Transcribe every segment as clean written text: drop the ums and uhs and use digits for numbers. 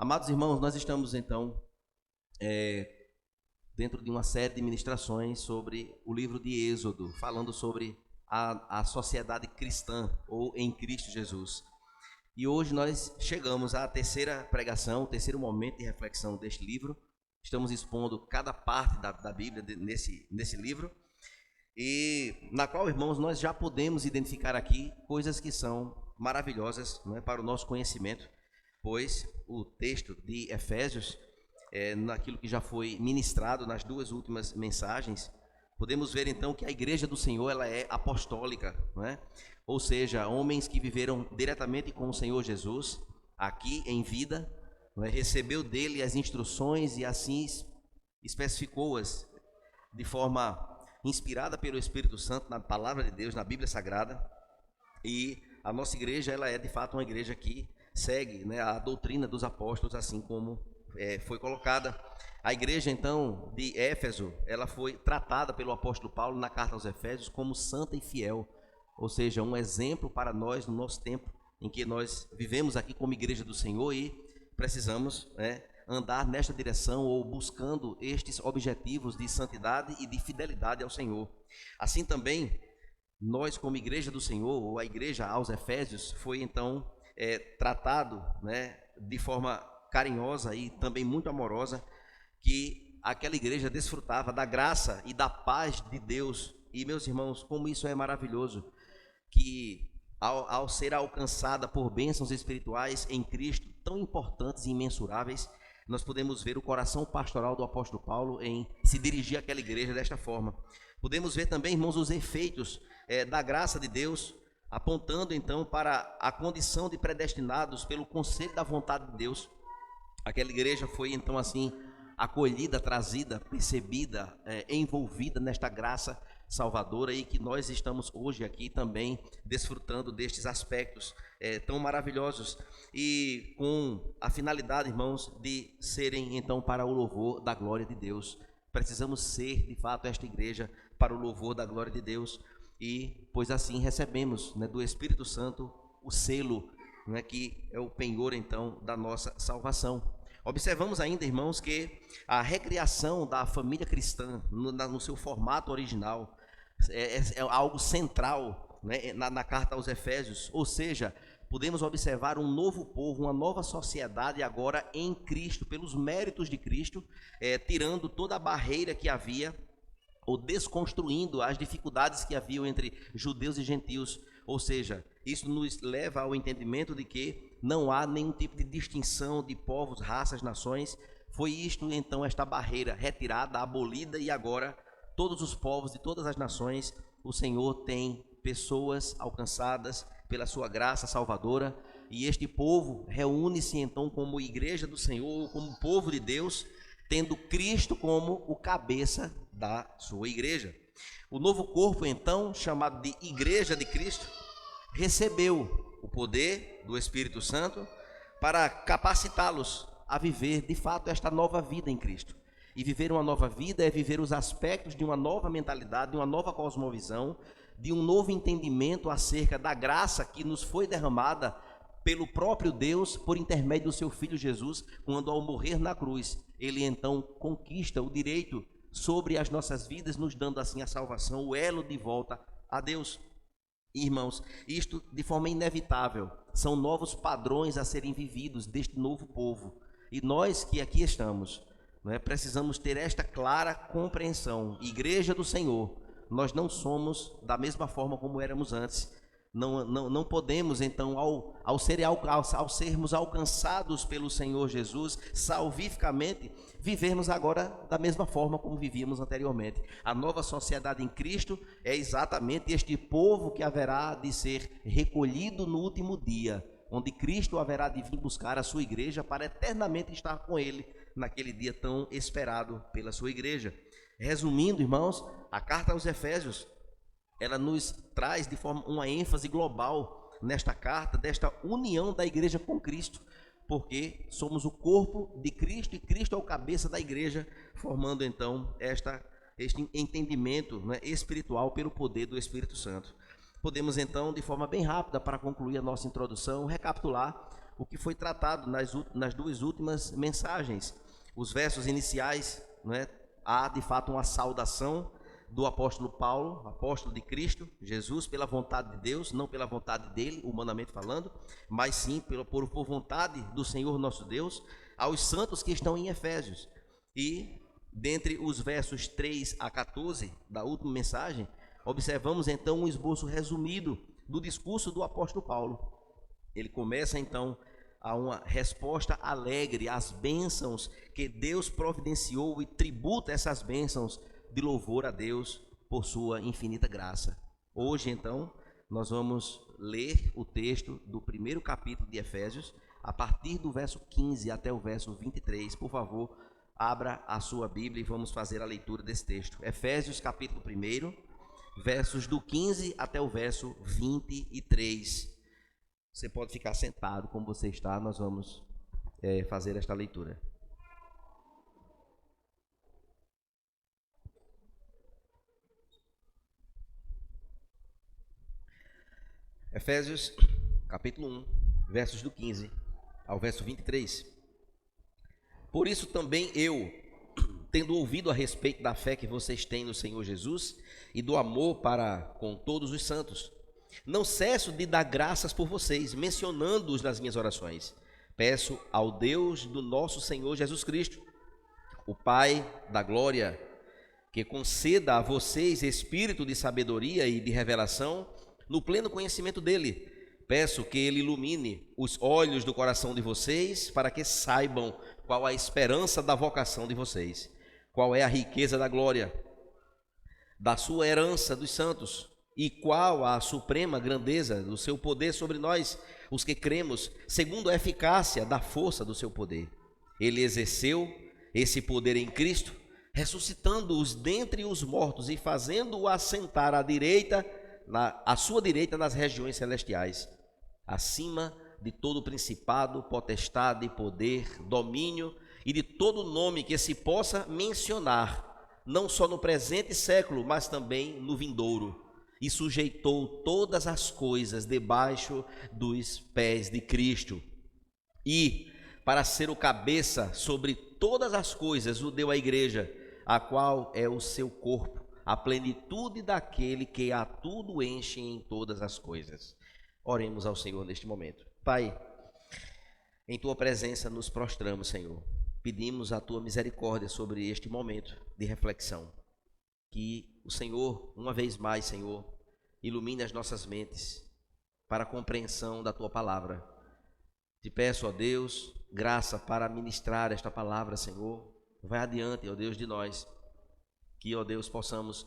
Amados irmãos, nós estamos então dentro de uma série de ministrações sobre o livro de Êxodo, falando sobre a sociedade cristã ou em Cristo Jesus. E hoje nós chegamos à terceira pregação, o terceiro momento de reflexão deste livro. Estamos expondo cada parte da Bíblia nesse livro, e na qual, irmãos, nós já podemos identificar aqui coisas que são maravilhosas, não é, para o nosso conhecimento, pois o texto de Efésios, naquilo que já foi ministrado nas duas últimas mensagens, podemos ver então que a igreja do Senhor ela é apostólica, não é? Ou seja, homens que viveram diretamente com o Senhor Jesus aqui em vida, não é? Recebeu dele as instruções e assim especificou-as de forma inspirada pelo Espírito Santo na palavra de Deus, na Bíblia Sagrada. E a nossa igreja ela é de fato uma igreja que segue, né, a doutrina dos apóstolos, assim como foi colocada. A igreja então de Éfeso, ela foi tratada pelo apóstolo Paulo na carta aos Efésios como santa e fiel, ou seja, um exemplo para nós no nosso tempo em que nós vivemos aqui como igreja do Senhor e precisamos, andar nesta direção ou buscando estes objetivos de santidade e de fidelidade ao Senhor. Assim também, nós como igreja do Senhor, ou a igreja aos Efésios, foi então tratado, né, de forma carinhosa e também muito amorosa, que aquela igreja desfrutava da graça e da paz de Deus. E meus irmãos, como isso é maravilhoso, que ao ser alcançada por bênçãos espirituais em Cristo, tão importantes e imensuráveis, nós podemos ver o coração pastoral do apóstolo Paulo em se dirigir àquela igreja desta forma. Podemos ver também, irmãos, os efeitos da graça de Deus, apontando então para a condição de predestinados pelo conselho da vontade de Deus. Aquela igreja foi então assim acolhida, trazida, percebida, envolvida nesta graça salvadora, e que nós estamos hoje aqui também desfrutando destes aspectos tão maravilhosos, e com a finalidade, irmãos, de serem então para o louvor da glória de Deus. Precisamos ser de fato esta igreja para o louvor da glória de Deus, e pois assim recebemos, né, do Espírito Santo o selo, né, que é o penhor então da nossa salvação. Observamos ainda, irmãos, que a recriação da família cristã no seu formato original é algo central, né, na carta aos Efésios. Ou seja, podemos observar um novo povo, uma nova sociedade agora em Cristo, pelos méritos de Cristo, tirando toda a barreira que havia, ou desconstruindo as dificuldades que haviam entre judeus e gentios. Ou seja, isso nos leva ao entendimento de que não há nenhum tipo de distinção de povos, raças, nações. Foi isto então, esta barreira retirada, abolida, e agora todos os povos de todas as nações, o Senhor tem pessoas alcançadas pela sua graça salvadora, e este povo reúne-se então como igreja do Senhor, como povo de Deus, tendo Cristo como o cabeça da sua igreja. O novo corpo então, chamado de Igreja de Cristo, recebeu o poder do Espírito Santo para capacitá-los a viver de fato esta nova vida em Cristo. E viver uma nova vida é viver os aspectos de uma nova mentalidade, de uma nova cosmovisão, de um novo entendimento acerca da graça que nos foi derramada pelo próprio Deus por intermédio do seu Filho Jesus, quando ao morrer na cruz, ele então conquista o direito sobre as nossas vidas, nos dando assim a salvação, o elo de volta a Deus. Irmãos, isto de forma inevitável, são novos padrões a serem vividos deste novo povo, e nós que aqui estamos, precisamos ter esta clara compreensão. Igreja do Senhor, nós não somos da mesma forma como éramos antes. Não podemos então, ao sermos alcançados pelo Senhor Jesus salvificamente, vivermos agora da mesma forma como vivíamos anteriormente. A nova sociedade em Cristo é exatamente este povo que haverá de ser recolhido no último dia, onde Cristo haverá de vir buscar a sua igreja para eternamente estar com ele naquele dia tão esperado pela sua igreja. Resumindo, irmãos, a carta aos Efésios, ela nos traz de forma uma ênfase global nesta carta, desta união da igreja com Cristo, porque somos o corpo de Cristo e Cristo é o cabeça da igreja, formando então este entendimento, espiritual pelo poder do Espírito Santo. Podemos então, de forma bem rápida, para concluir a nossa introdução, recapitular o que foi tratado nas duas últimas mensagens. Os versos iniciais, não é? Há de fato uma saudação do apóstolo Paulo, apóstolo de Cristo Jesus, pela vontade de Deus, não pela vontade dele, humanamente falando, mas sim por vontade do Senhor nosso Deus, aos santos que estão em Efésios. E dentre os versos 3 a 14 da última mensagem, observamos então um esboço resumido do discurso do apóstolo Paulo. Ele começa então a uma resposta alegre às bênçãos que Deus providenciou e tributa essas bênçãos de louvor a Deus por sua infinita graça. Hoje então nós vamos ler o texto do primeiro capítulo de Efésios, a partir do verso 15 até o verso 23. Por favor, abra a sua Bíblia e vamos fazer a leitura desse texto. Efésios capítulo 1, versos do 15 até o verso 23. Você pode ficar sentado como você está, nós vamos fazer esta leitura. Efésios capítulo 1, versos do 15 ao verso 23. Por isso também eu, tendo ouvido a respeito da fé que vocês têm no Senhor Jesus e do amor para com todos os santos, não cesso de dar graças por vocês, mencionando-os nas minhas orações. Peço ao Deus do nosso Senhor Jesus Cristo, o Pai da glória, que conceda a vocês espírito de sabedoria e de revelação no pleno conhecimento dele. Peço que ele ilumine os olhos do coração de vocês, para que saibam qual a esperança da vocação de vocês, qual é a riqueza da glória da sua herança dos santos, e qual a suprema grandeza do seu poder sobre nós, os que cremos, segundo a eficácia da força do seu poder. Ele exerceu esse poder em Cristo, ressuscitando-os dentre os mortos e fazendo-o assentar à sua direita nas regiões celestiais, acima de todo principado, potestade, poder, domínio e de todo nome que se possa mencionar, não só no presente século, mas também no vindouro. E sujeitou todas as coisas debaixo dos pés de Cristo. E, para ser o cabeça sobre todas as coisas, o deu à igreja, a qual é o seu corpo, a plenitude daquele que a tudo enche em todas as coisas. Oremos ao Senhor neste momento. Pai, em tua presença nos prostramos, Senhor. Pedimos a tua misericórdia sobre este momento de reflexão. Que o Senhor, uma vez mais, Senhor, ilumine as nossas mentes para a compreensão da tua palavra. Te peço, ó Deus, graça para ministrar esta palavra, Senhor. Vai adiante, ó Deus, de nós. Que, ó Deus, possamos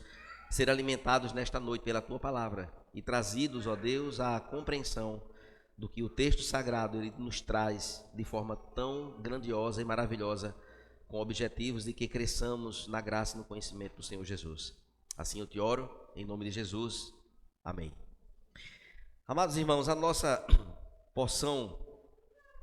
ser alimentados nesta noite pela tua palavra e trazidos, ó Deus, à compreensão do que o texto sagrado ele nos traz de forma tão grandiosa e maravilhosa, com objetivos de que cresçamos na graça e no conhecimento do Senhor Jesus. Assim eu te oro, em nome de Jesus. Amém. Amados irmãos, a nossa porção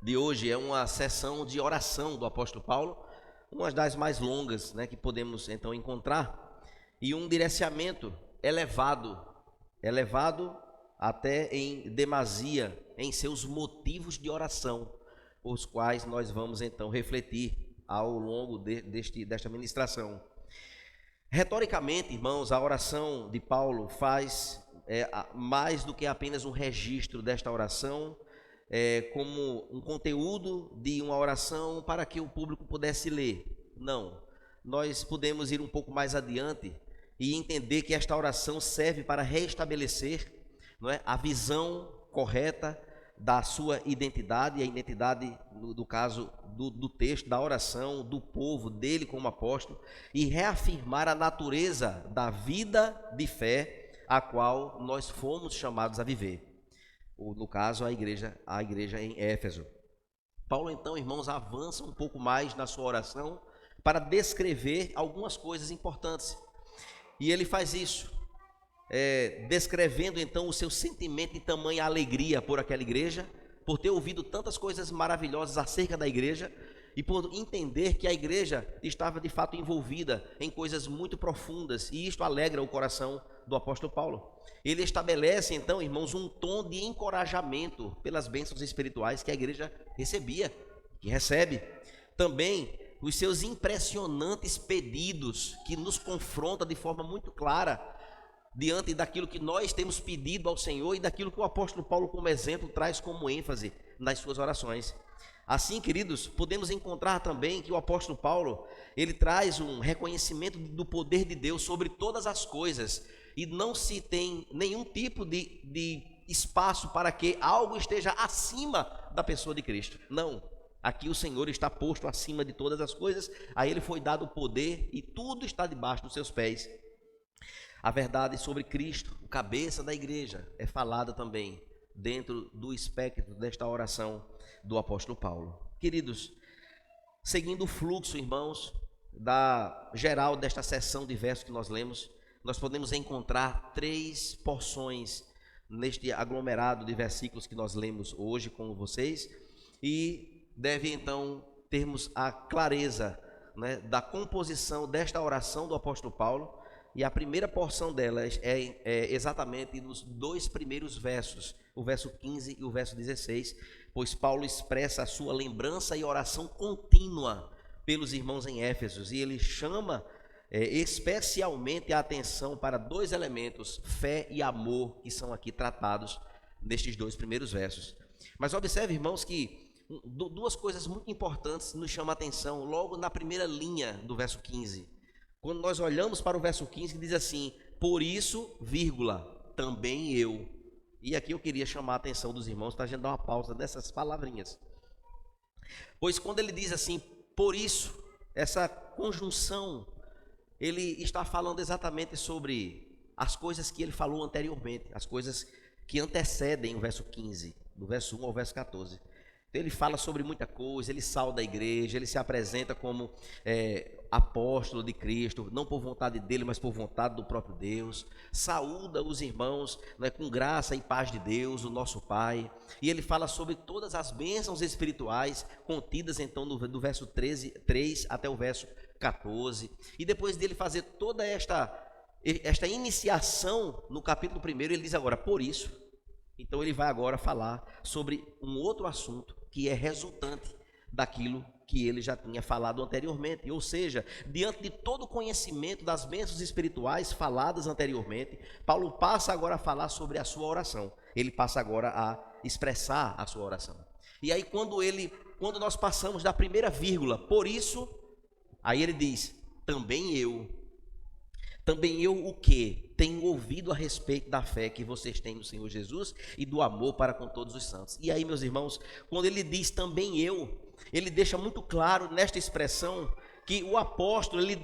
de hoje é uma sessão de oração do apóstolo Paulo, uma das mais longas, né, que podemos então encontrar, e um direcionamento elevado até em demasia em seus motivos de oração, os quais nós vamos então refletir ao longo desta ministração. Retoricamente, irmãos, a oração de Paulo faz mais do que apenas um registro desta oração, como um conteúdo de uma oração para que o público pudesse ler. Não, nós podemos ir um pouco mais adiante e entender que esta oração serve para restabelecer, não é, a visão correta da sua identidade, e a identidade, no caso do texto, da oração, do povo, dele como apóstolo, e reafirmar a natureza da vida de fé a qual nós fomos chamados a viver. No caso, a igreja em Éfeso. Paulo, então, irmãos, avança um pouco mais na sua oração para descrever algumas coisas importantes. E ele faz isso, descrevendo então o seu sentimento de tamanha alegria por aquela igreja, por ter ouvido tantas coisas maravilhosas acerca da igreja e por entender que a igreja estava de fato envolvida em coisas muito profundas, e isto alegra o coração do apóstolo Paulo. Ele estabelece, então, irmãos, um tom de encorajamento pelas bênçãos espirituais que a igreja recebia, que recebe. Também os seus impressionantes pedidos, que nos confronta de forma muito clara diante daquilo que nós temos pedido ao Senhor e daquilo que o apóstolo Paulo, como exemplo, traz como ênfase nas suas orações. Assim, queridos, podemos encontrar também que o apóstolo Paulo, ele traz um reconhecimento do poder de Deus sobre todas as coisas, e não se tem nenhum tipo de espaço para que algo esteja acima da pessoa de Cristo. Não, aqui o Senhor está posto acima de todas as coisas, a ele foi dado o poder e tudo está debaixo dos seus pés. A verdade sobre Cristo, o cabeça da igreja, é falada também dentro do espectro desta oração do apóstolo Paulo. Queridos, seguindo o fluxo, irmãos, da geral desta seção de versos que nós lemos, nós podemos encontrar 3 porções neste aglomerado de versículos que nós lemos hoje com vocês, e deve então termos a clareza, né, da composição desta oração do apóstolo Paulo. E a primeira porção delas é exatamente nos 2 primeiros versos, o verso 15 e o verso 16, pois Paulo expressa a sua lembrança e oração contínua pelos irmãos em Éfeso, e ele chama especialmente a atenção para 2 elementos, fé e amor, que são aqui tratados nestes 2 primeiros versos. Mas observe, irmãos, que 2 coisas muito importantes nos chamam a atenção logo na primeira linha do verso 15. Quando nós olhamos para o verso 15, que diz assim: por isso, vírgula, também eu. E aqui eu queria chamar a atenção dos irmãos para a gente dar uma pausa nessas palavrinhas. Pois quando ele diz assim, por isso, essa conjunção, ele está falando exatamente sobre as coisas que ele falou anteriormente, as coisas que antecedem o verso 15, do verso 1 ao verso 14. Então ele fala sobre muita coisa, ele sauda a igreja, ele se apresenta como apóstolo de Cristo, não por vontade dele, mas por vontade do próprio Deus. Saúda os irmãos, né, com graça e paz de Deus, o nosso Pai. E ele fala sobre todas as bênçãos espirituais contidas então do verso 3 até o verso 14. E depois dele fazer toda esta iniciação no capítulo 1, ele diz agora, por isso. Então ele vai agora falar sobre um outro assunto que é resultante daquilo que ele já tinha falado anteriormente. Ou seja, diante de todo o conhecimento das bênçãos espirituais faladas anteriormente, Paulo passa agora a falar sobre a sua oração. Ele passa agora a expressar a sua oração. E aí quando nós passamos da primeira vírgula, por isso, aí ele diz, também eu o quê? Tenho ouvido a respeito da fé que vocês têm no Senhor Jesus e do amor para com todos os santos. E aí, meus irmãos, quando ele diz também eu, ele deixa muito claro nesta expressão que o apóstolo, ele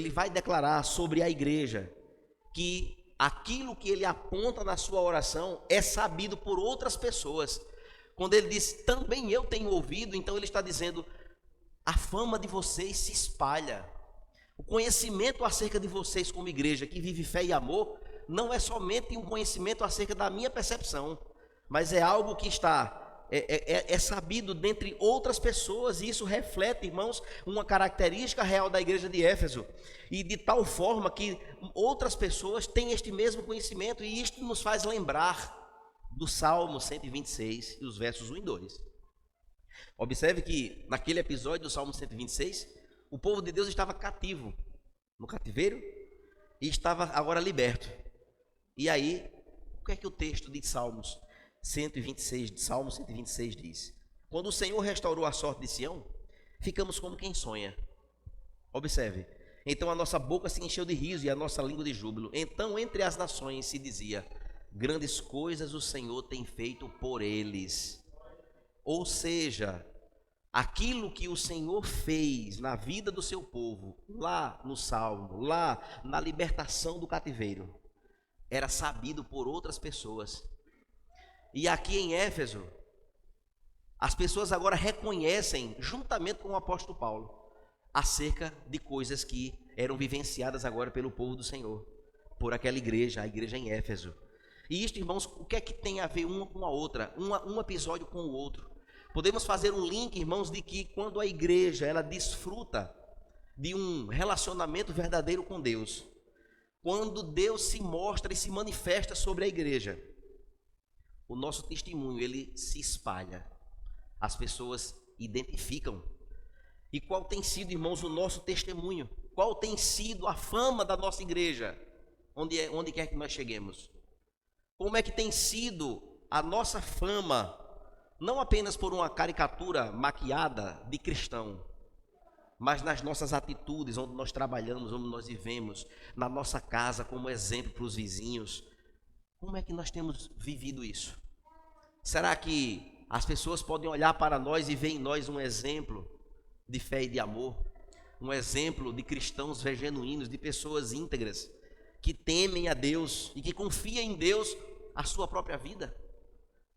vai declarar sobre a igreja que aquilo que ele aponta na sua oração é sabido por outras pessoas. Quando ele diz também eu tenho ouvido, então ele está dizendo, a fama de vocês se espalha. O conhecimento acerca de vocês como igreja que vive fé e amor não é somente um conhecimento acerca da minha percepção, mas é algo que é sabido dentre outras pessoas, e isso reflete, irmãos, uma característica real da igreja de Éfeso, e de tal forma que outras pessoas têm este mesmo conhecimento, e isto nos faz lembrar do Salmo 126 e os versos 1 e 2. Observe que naquele episódio do Salmo 126, o povo de Deus estava cativo, no cativeiro, e estava agora liberto. E aí, o que é que o texto de Salmo 126 diz? Quando o Senhor restaurou a sorte de Sião, ficamos como quem sonha. Observe, então a nossa boca se encheu de riso e a nossa língua de júbilo. Então entre as nações se dizia, grandes coisas o Senhor tem feito por eles. Ou seja, aquilo que o Senhor fez na vida do seu povo, lá no Salmo, lá na libertação do cativeiro, era sabido por outras pessoas. E aqui em Éfeso, as pessoas agora reconhecem, juntamente com o apóstolo Paulo, acerca de coisas que eram vivenciadas agora pelo povo do Senhor, por aquela igreja, a igreja em Éfeso. E isto, irmãos, o que é que tem a ver uma com a outra, um episódio com o outro? Podemos fazer um link, irmãos, de que quando a igreja ela desfruta de um relacionamento verdadeiro com Deus, quando Deus se mostra e se manifesta sobre a igreja, o nosso testemunho, ele se espalha. As pessoas identificam. E qual tem sido, irmãos, o nosso testemunho? Qual tem sido a fama da nossa igreja? Onde quer que nós cheguemos? Como é que tem sido a nossa fama? Não apenas por uma caricatura maquiada de cristão, mas nas nossas atitudes, onde nós trabalhamos, onde nós vivemos, na nossa casa, como exemplo para os vizinhos. Como é que nós temos vivido isso? Será que as pessoas podem olhar para nós e ver em nós um exemplo de fé e de amor? Um exemplo de cristãos genuínos, de pessoas íntegras, que temem a Deus e que confiam em Deus a sua própria vida?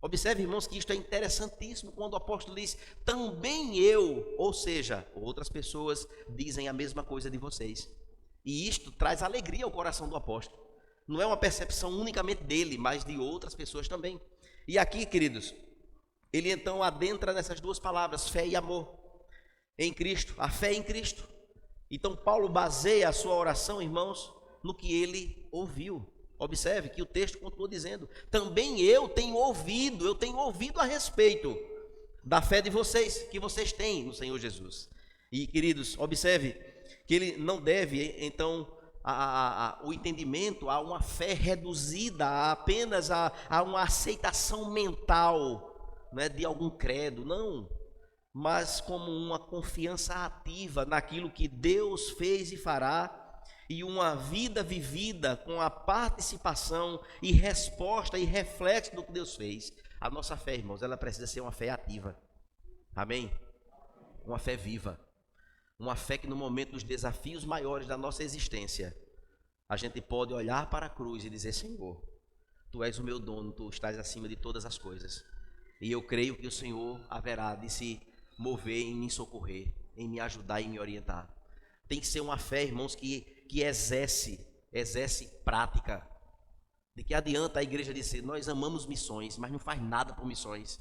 Observe, irmãos, que isto é interessantíssimo quando o apóstolo diz, também eu, ou seja, outras pessoas dizem a mesma coisa de vocês. E isto traz alegria ao coração do apóstolo. Não é uma percepção unicamente dele, mas de outras pessoas também. E aqui, queridos, ele então adentra nessas duas palavras, fé e amor, em Cristo, a fé em Cristo. Então Paulo baseia a sua oração, irmãos, no que ele ouviu. Observe que o texto continua dizendo, também eu tenho ouvido a respeito da fé de vocês, que vocês têm no Senhor Jesus. E, queridos, observe que ele não deve, então, o entendimento a uma fé reduzida apenas a uma aceitação mental, né, de algum credo, não, mas como uma confiança ativa naquilo que Deus fez e fará, e uma vida vivida com a participação e resposta e reflexo do que Deus fez. A nossa fé, irmãos, ela precisa ser uma fé ativa. Amém? Uma fé viva. Uma fé que no momento dos desafios maiores da nossa existência, a gente pode olhar para a cruz e dizer, Senhor, Tu és o meu dono, Tu estás acima de todas as coisas. E eu creio que o Senhor haverá de se mover em me socorrer, em me ajudar e me orientar. Tem que ser uma fé, irmãos, que exerce prática. De que adianta a igreja dizer, nós amamos missões, mas não faz nada por missões?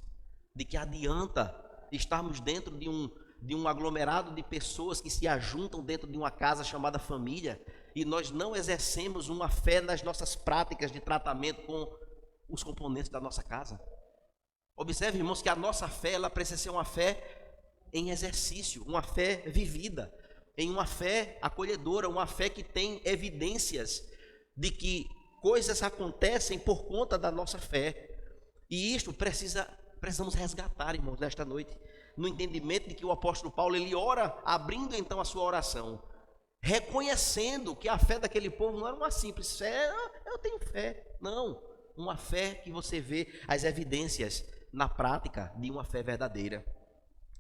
De que adianta estarmos dentro de um aglomerado de pessoas que se ajuntam dentro de uma casa chamada família, e nós não exercemos uma fé nas nossas práticas de tratamento com os componentes da nossa casa? Observe, irmãos, que a nossa fé, ela precisa ser uma fé em exercício, uma fé vivida, em uma fé acolhedora, uma fé que tem evidências de que coisas acontecem por conta da nossa fé. E isto precisamos resgatar, irmãos, nesta noite, no entendimento de que o apóstolo Paulo, ele ora, abrindo então a sua oração, reconhecendo que a fé daquele povo não era uma simples fé, eu tenho fé, não, uma fé que você vê as evidências na prática de uma fé verdadeira.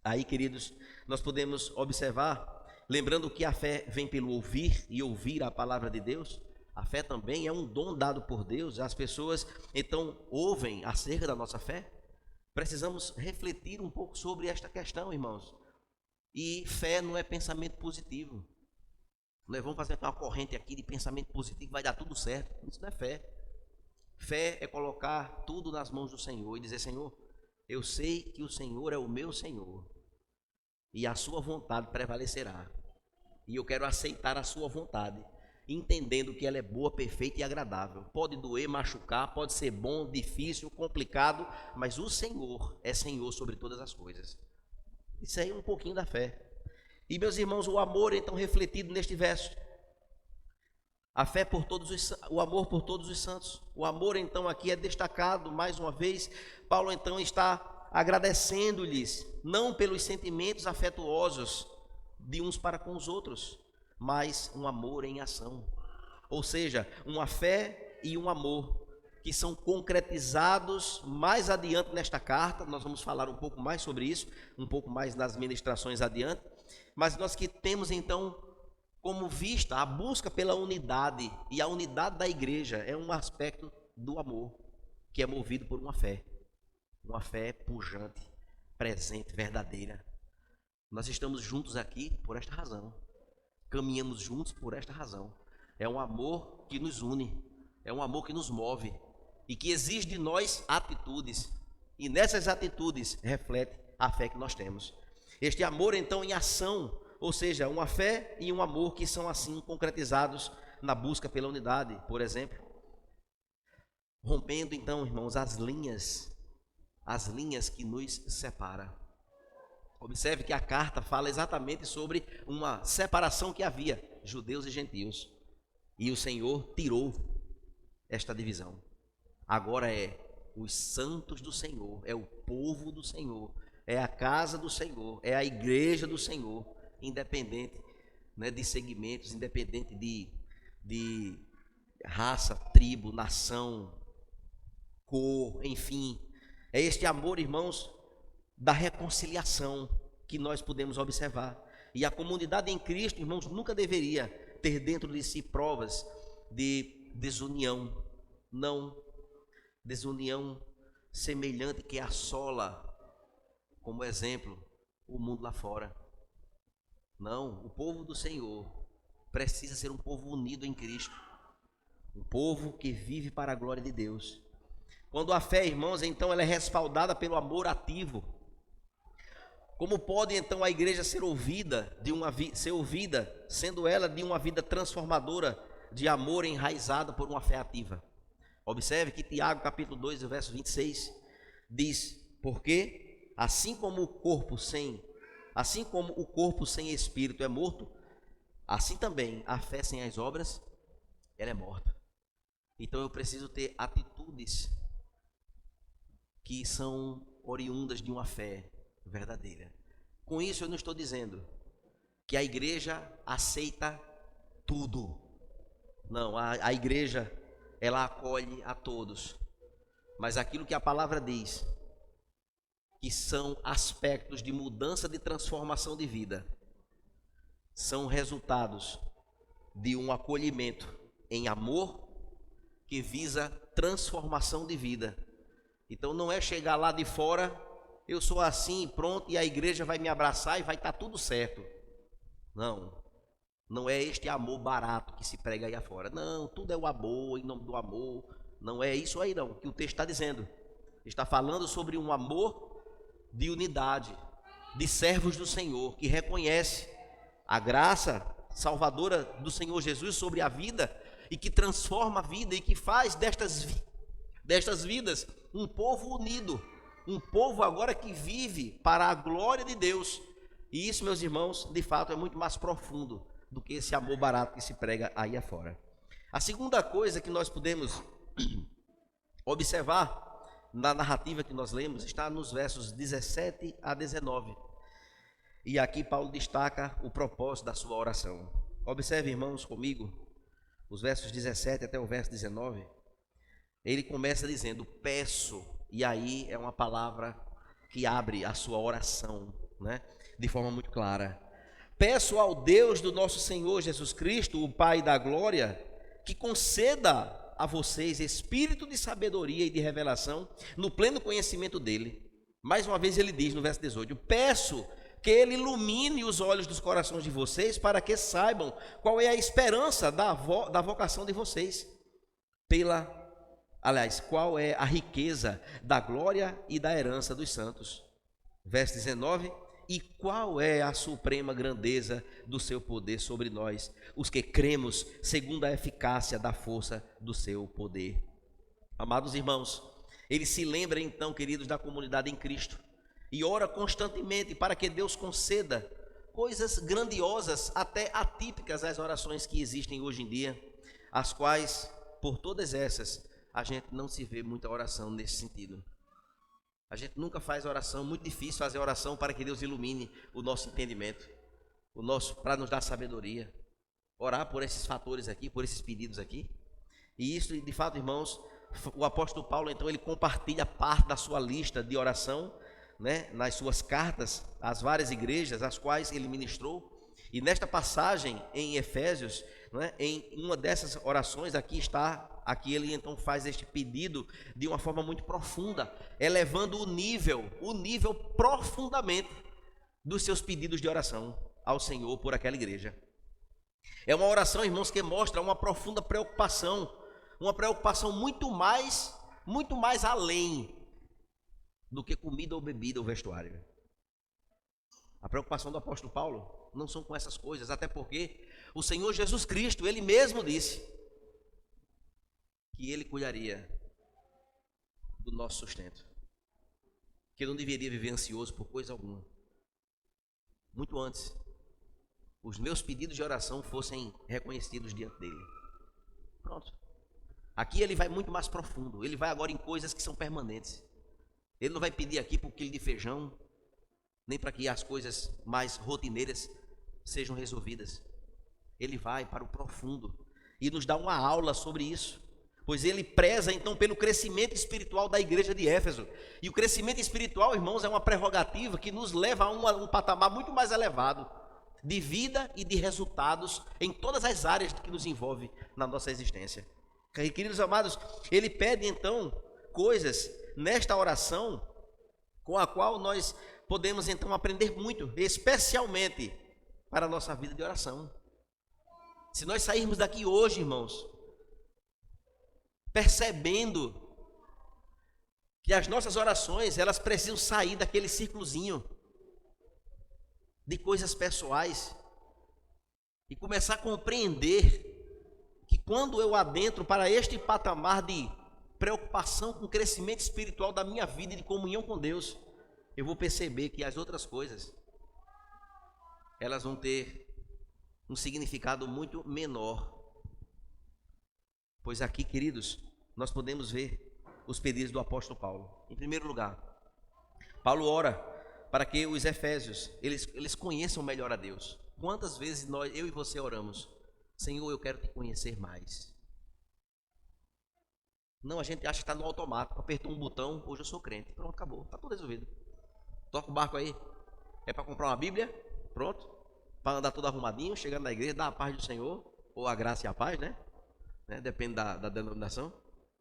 Aí, queridos, nós podemos observar, lembrando que a fé vem pelo ouvir e ouvir a palavra de Deus. A fé também é um dom dado por Deus. As pessoas então ouvem acerca da nossa fé. Precisamos refletir um pouco sobre esta questão, irmãos. E fé não é pensamento positivo. Nós vamos fazer uma corrente aqui de pensamento positivo, vai dar tudo certo. Isso não é fé. Fé é colocar tudo nas mãos do Senhor e dizer, Senhor, eu sei que o Senhor é o meu Senhor e a sua vontade prevalecerá. E eu quero aceitar a sua vontade, entendendo que ela é boa, perfeita e agradável. Pode doer, machucar, pode ser bom, difícil, complicado, mas o Senhor é Senhor sobre todas as coisas. Isso aí é um pouquinho da fé. E, meus irmãos, o amor então refletido neste verso. A fé por todos o amor por todos os santos. O amor então aqui é destacado mais uma vez. Paulo então está agradecendo-lhes, não pelos sentimentos afetuosos de uns para com os outros, mas um amor em ação. Ou seja, uma fé e um amor que são concretizados mais adiante nesta carta. Nós vamos falar um pouco mais sobre isso, um pouco mais nas ministrações adiante. Mas nós que temos então como vista a busca pela unidade, e a unidade da igreja é um aspecto do amor, que é movido por uma fé pujante, presente, verdadeira. Nós estamos juntos aqui por esta razão, caminhamos juntos por esta razão. É um amor que nos une, é um amor que nos move e que exige de nós atitudes, e nessas atitudes reflete a fé que nós temos. Este amor então em ação, ou seja, uma fé e um amor que são assim concretizados na busca pela unidade, por exemplo. Rompendo então, irmãos, as linhas que nos separam. Observe que a carta fala exatamente sobre uma separação que havia, judeus e gentios. E o Senhor tirou esta divisão. Agora é os santos do Senhor, é o povo do Senhor, é a casa do Senhor, é a igreja do Senhor, independente, né, de segmentos, independente de raça, tribo, nação, cor, enfim. É este amor, irmãos, da reconciliação que nós podemos observar. E a comunidade em Cristo, irmãos, nunca deveria ter dentro de si provas de desunião. Não, desunião semelhante que assola, como exemplo, o mundo lá fora. Não, o povo do Senhor precisa ser um povo unido em Cristo, um povo que vive para a glória de Deus. Quando a fé, irmãos, então ela é respaldada pelo amor ativo. Como pode então a igreja ser ouvida, sendo ela de uma vida transformadora, de amor enraizada por uma fé ativa? Observe que Tiago capítulo 2, verso 26, diz: porque assim como o corpo sem espírito é morto, assim também a fé sem as obras, ela é morta. Então eu preciso ter atitudes que são oriundas de uma fé verdadeira. Com isso eu não estou dizendo que a igreja aceita tudo. Não, a igreja, ela acolhe a todos. Mas aquilo que a palavra diz, que são aspectos de mudança, de transformação de vida, são resultados de um acolhimento em amor que visa transformação de vida. Então não é chegar lá de fora, eu sou assim, pronto, e a igreja vai me abraçar e vai estar tudo certo. Não é este amor barato que se prega aí afora. Não, tudo é o amor, em nome do amor. Não é isso aí não, que o texto está dizendo. Está falando sobre um amor de unidade, de servos do Senhor, que reconhece a graça salvadora do Senhor Jesus sobre a vida e que transforma a vida e que faz destas vidas um povo unido, um povo agora que vive para a glória de Deus. E isso, meus irmãos, de fato é muito mais profundo do que esse amor barato que se prega aí afora. A segunda coisa que nós podemos observar na narrativa que nós lemos está nos versos 17 a 19. E aqui Paulo destaca o propósito da sua oração. Observe, irmãos, comigo, os versos 17 até o verso 19. Ele começa dizendo: peço, e aí é uma palavra que abre a sua oração, né, de forma muito clara. Peço ao Deus do nosso Senhor Jesus Cristo, o Pai da glória, que conceda a vocês espírito de sabedoria e de revelação no pleno conhecimento dele. Mais uma vez ele diz no verso 18: peço que ele ilumine os olhos dos corações de vocês, para que saibam qual é a esperança da vocação de vocês, qual é a riqueza da glória e da herança dos santos. Verso 19: e qual é a suprema grandeza do seu poder sobre nós, os que cremos segundo a eficácia da força do seu poder. Amados irmãos, ele se lembra então, queridos, da comunidade em Cristo, e ora constantemente para que Deus conceda coisas grandiosas, até atípicas às orações que existem hoje em dia, as quais, por todas essas, a gente não se vê muita oração nesse sentido. A gente nunca faz oração, muito difícil fazer oração para que Deus ilumine o nosso entendimento, para nos dar sabedoria, orar por esses fatores aqui, por esses pedidos aqui. E isso, de fato, irmãos, o apóstolo Paulo, então, ele compartilha parte da sua lista de oração, né, nas suas cartas às várias igrejas, às quais ele ministrou. E nesta passagem em Efésios, né, em uma dessas orações, aqui ele então faz este pedido de uma forma muito profunda, elevando o nível profundamente dos seus pedidos de oração ao Senhor por aquela igreja. É uma oração, irmãos, que mostra uma profunda preocupação, uma preocupação muito mais além do que comida ou bebida ou vestuário. A preocupação do apóstolo Paulo não são com essas coisas, até porque o Senhor Jesus Cristo, Ele mesmo disse que Ele cuidaria do nosso sustento, que eu não deveria viver ansioso por coisa alguma. Muito antes, os meus pedidos de oração fossem reconhecidos diante dele. Pronto. Aqui ele vai muito mais profundo. Ele vai agora em coisas que são permanentes. Ele não vai pedir aqui por quilo de feijão, nem para que as coisas mais rotineiras sejam resolvidas. Ele vai para o profundo e nos dá uma aula sobre isso. Pois ele preza então pelo crescimento espiritual da igreja de Éfeso. E o crescimento espiritual, irmãos, é uma prerrogativa que nos leva a um patamar muito mais elevado de vida e de resultados em todas as áreas que nos envolvem na nossa existência. Queridos amados, ele pede então coisas nesta oração com a qual nós podemos então aprender muito, especialmente para a nossa vida de oração. Se nós sairmos daqui hoje, irmãos, percebendo que as nossas orações, elas precisam sair daquele círculozinho de coisas pessoais e começar a compreender que quando eu adentro para este patamar de preocupação com o crescimento espiritual da minha vida e de comunhão com Deus, eu vou perceber que as outras coisas, elas vão ter um significado muito menor. Pois aqui, queridos, nós podemos ver os pedidos do apóstolo Paulo. Em primeiro lugar, Paulo ora para que os efésios, eles conheçam melhor a Deus. Quantas vezes eu e você oramos: Senhor, eu quero te conhecer mais. Não, a gente acha que está no automático, apertou um botão, hoje eu sou crente, pronto, acabou, está tudo resolvido. Toca o barco aí, é para comprar uma Bíblia, pronto, para andar todo arrumadinho, chegando na igreja, dar a paz do Senhor, ou a graça e a paz, né? Depende da denominação,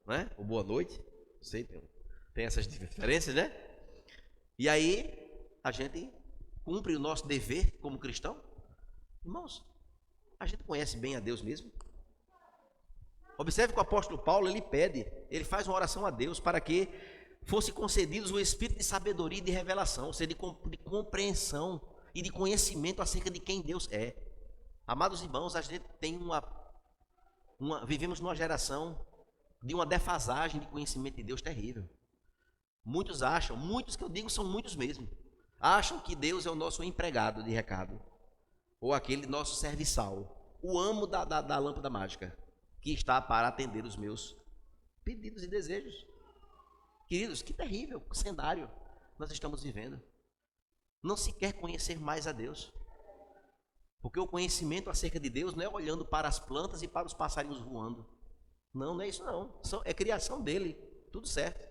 né? Ou boa noite, não sei, tem essas diferenças, né? E aí, a gente cumpre o nosso dever como cristão. Irmãos, a gente conhece bem a Deus mesmo? Observe que o apóstolo Paulo, ele faz uma oração a Deus para que fosse concedidos o espírito de sabedoria e de revelação, ou seja, de compreensão e de conhecimento acerca de quem Deus é. Amados irmãos, a gente tem vivemos numa geração de uma defasagem de conhecimento de Deus terrível. Muitos que eu digo são muitos mesmo, acham que Deus é o nosso empregado de recado, ou aquele nosso serviçal, o amo da lâmpada mágica, que está para atender os meus pedidos e desejos. Queridos, que terrível cenário nós estamos vivendo. Não se quer conhecer mais a Deus, porque o conhecimento acerca de Deus não é olhando para as plantas e para os passarinhos voando. Não é isso não, é criação dele, tudo certo.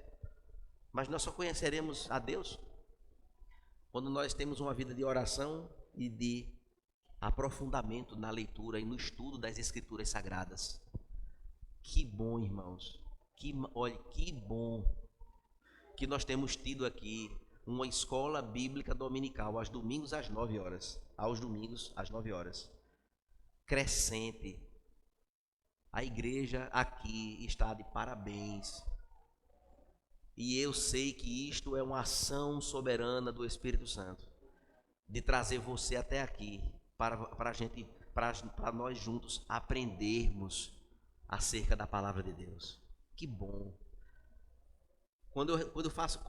Mas nós só conheceremos a Deus quando nós temos uma vida de oração e de aprofundamento na leitura e no estudo das Escrituras Sagradas. Que bom, irmãos, olha, que bom que nós temos tido aqui uma escola bíblica dominical aos domingos às 9 horas. Aos domingos às 9 horas. Crescente. A igreja aqui está de parabéns. E eu sei que isto é uma ação soberana do Espírito Santo, de trazer você até aqui, para nós juntos aprendermos acerca da palavra de Deus. Que bom. Quando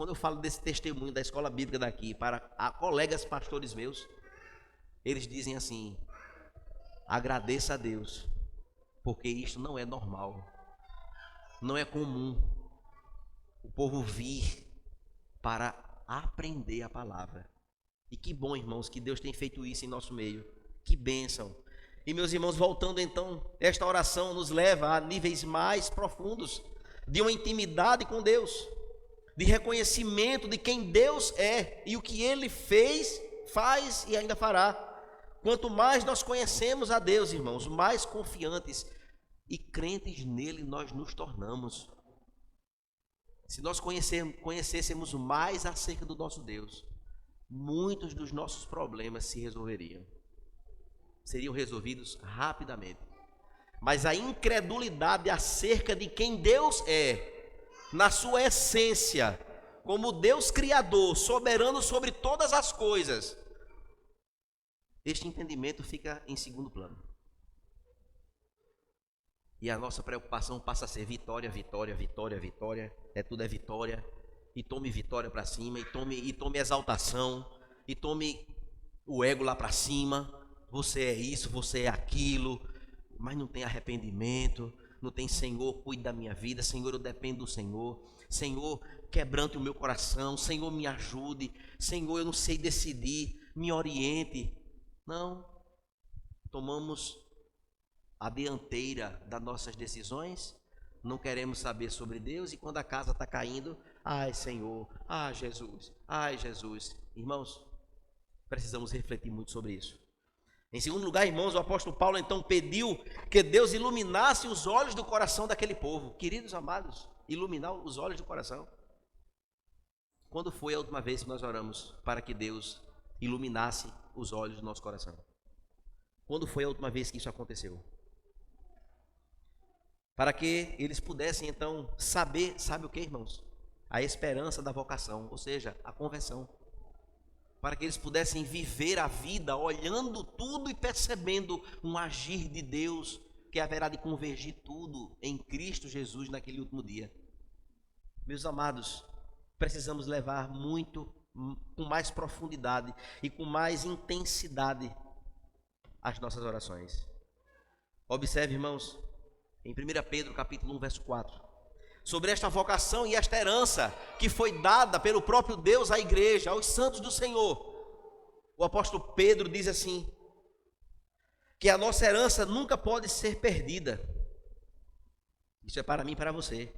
eu falo desse testemunho da escola bíblica daqui para colegas pastores meus, eles dizem assim: agradeça a Deus, porque isto não é normal, não é comum o povo vir para aprender a palavra. E que bom, irmãos, que Deus tem feito isso em nosso meio. Que bênção. E meus irmãos, voltando então, esta oração nos leva a níveis mais profundos de uma intimidade com Deus, de reconhecimento de quem Deus é e o que Ele fez, faz e ainda fará. Quanto mais nós conhecemos a Deus, irmãos, mais confiantes e crentes nele nós nos tornamos. Se nós conhecêssemos mais acerca do nosso Deus, muitos dos nossos problemas se resolveriam. Seriam resolvidos rapidamente. Mas a incredulidade acerca de quem Deus é, na sua essência, como Deus criador, soberano sobre todas as coisas, este entendimento fica em segundo plano. E a nossa preocupação passa a ser vitória, vitória, vitória, vitória. Tudo é vitória. E tome vitória para cima, e tome exaltação, e tome o ego lá para cima. Você é isso, você é aquilo, mas não tem arrependimento, não tem Senhor, cuide da minha vida, Senhor, eu dependo do Senhor, Senhor, quebrante o meu coração, Senhor, me ajude, Senhor, eu não sei decidir, me oriente. Não, tomamos a dianteira das nossas decisões, não queremos saber sobre Deus, e quando a casa está caindo, ai Senhor, ai Jesus. Irmãos, precisamos refletir muito sobre isso. Em segundo lugar, irmãos, o apóstolo Paulo então pediu que Deus iluminasse os olhos do coração daquele povo. Queridos amados, iluminar os olhos do coração. Quando foi a última vez que nós oramos para que Deus iluminasse os olhos do nosso coração? Quando foi a última vez que isso aconteceu? Para que eles pudessem então saber, sabe o que, irmãos? A esperança da vocação, ou seja, a conversão. Para que eles pudessem viver a vida olhando tudo e percebendo um agir de Deus que haverá de convergir tudo em Cristo Jesus naquele último dia. Meus amados, precisamos levar muito, com mais profundidade e com mais intensidade as nossas orações. Observe, irmãos, em 1 Pedro capítulo 1, verso 4. Sobre esta vocação e esta herança que foi dada pelo próprio Deus à igreja, aos santos do Senhor. O apóstolo Pedro diz assim, que a nossa herança nunca pode ser perdida. Isso é para mim e para você.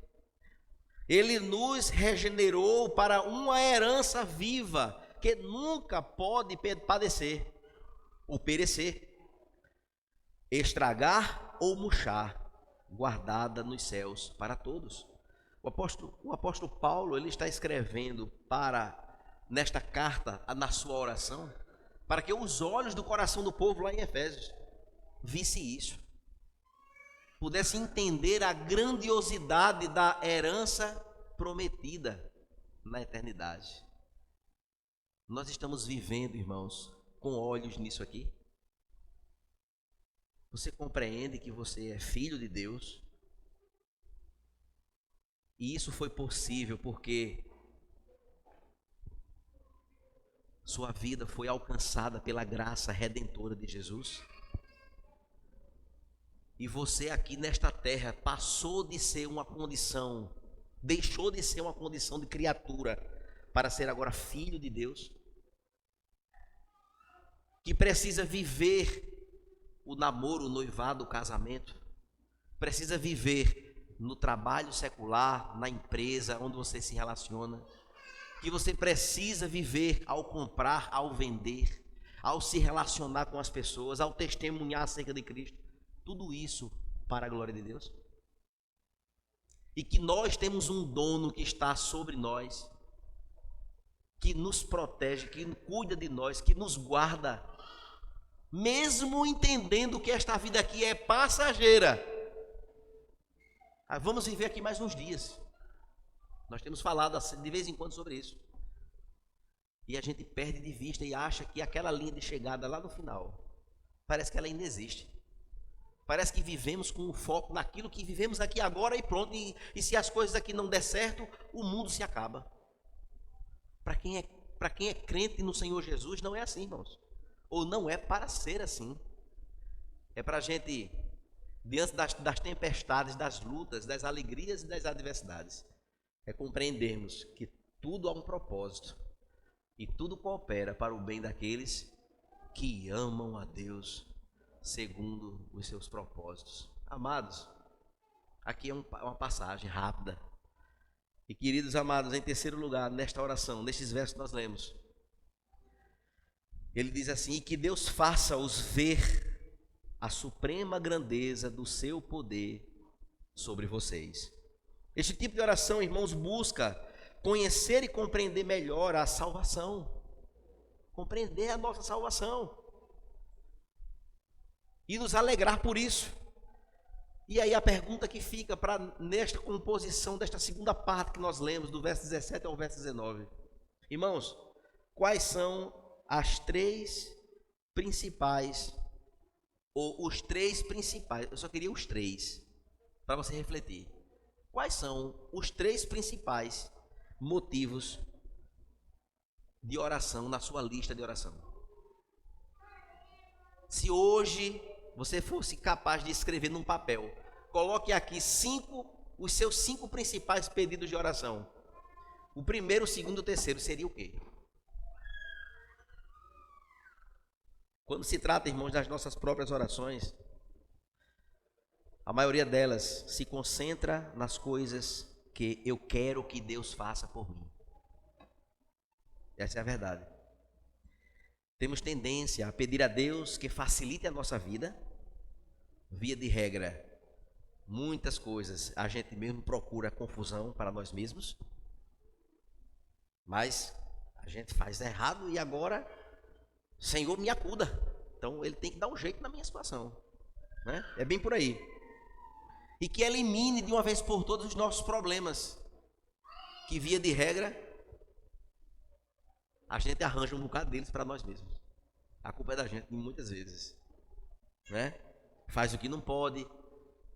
Ele nos regenerou para uma herança viva, que nunca pode padecer, ou perecer, estragar ou murchar, guardada nos céus para todos. O apóstolo Paulo, ele está escrevendo nesta carta, na sua oração, para que os olhos do coração do povo lá em Efésios visse isso, pudesse entender a grandiosidade da herança prometida na eternidade. Nós estamos vivendo, irmãos, com olhos nisso aqui. Você compreende que você é filho de Deus? E isso foi possível porque sua vida foi alcançada pela graça redentora de Jesus. E você aqui nesta terra passou de ser uma condição, deixou de ser uma condição de criatura para ser agora filho de Deus, que precisa viver o namoro, o noivado, o casamento, precisa viver no trabalho secular, na empresa onde você se relaciona, que você precisa viver ao comprar, ao vender, ao se relacionar com as pessoas, ao testemunhar acerca de Cristo, tudo isso para a glória de Deus. E que nós temos um dono que está sobre nós, que nos protege, que cuida de nós, que nos guarda, mesmo entendendo que esta vida aqui é passageira. Vamos viver aqui mais uns dias. Nós temos falado de vez em quando sobre isso. E a gente perde de vista e acha que aquela linha de chegada lá no final, parece que ela ainda existe. Parece que vivemos com o foco naquilo que vivemos aqui agora e pronto. E se as coisas aqui não der certo, o mundo se acaba. Para quem é crente no Senhor Jesus, não é assim, irmãos. Ou não é para ser assim. É para a gente, diante das tempestades, das lutas, das alegrias e das adversidades, é compreendermos que tudo há um propósito e tudo coopera para o bem daqueles que amam a Deus segundo os seus propósitos. Amados, aqui é uma passagem rápida. E queridos amados, em terceiro lugar, nesta oração, nestes versos que nós lemos, ele diz assim: e que Deus faça-os ver a suprema grandeza do seu poder sobre vocês. Este tipo de oração, irmãos, busca conhecer e compreender melhor a salvação, compreender a nossa salvação e nos alegrar por isso. E aí a pergunta que fica para nesta composição desta segunda parte que nós lemos, do verso 17 ao verso 19. Irmãos, quais são as três principais, ou os três principais, eu só queria os três, para você refletir. Quais são os três principais motivos de oração na sua lista de oração? Se hoje você fosse capaz de escrever num papel, coloque aqui os seus 5 principais pedidos de oração. O primeiro, o segundo e o terceiro seria o quê? Quando se trata, irmãos, das nossas próprias orações, a maioria delas se concentra nas coisas que eu quero que Deus faça por mim. Essa é a verdade. Temos tendência a pedir a Deus que facilite a nossa vida. Via de regra, muitas coisas a gente mesmo procura confusão para nós mesmos, mas a gente faz errado e agora, Senhor, me acuda. Então ele tem que dar um jeito na minha situação, né? É bem por aí. E que elimine de uma vez por todas os nossos problemas, que via de regra a gente arranja um bocado deles para nós mesmos. A culpa é da gente muitas vezes, né? Faz o que não pode,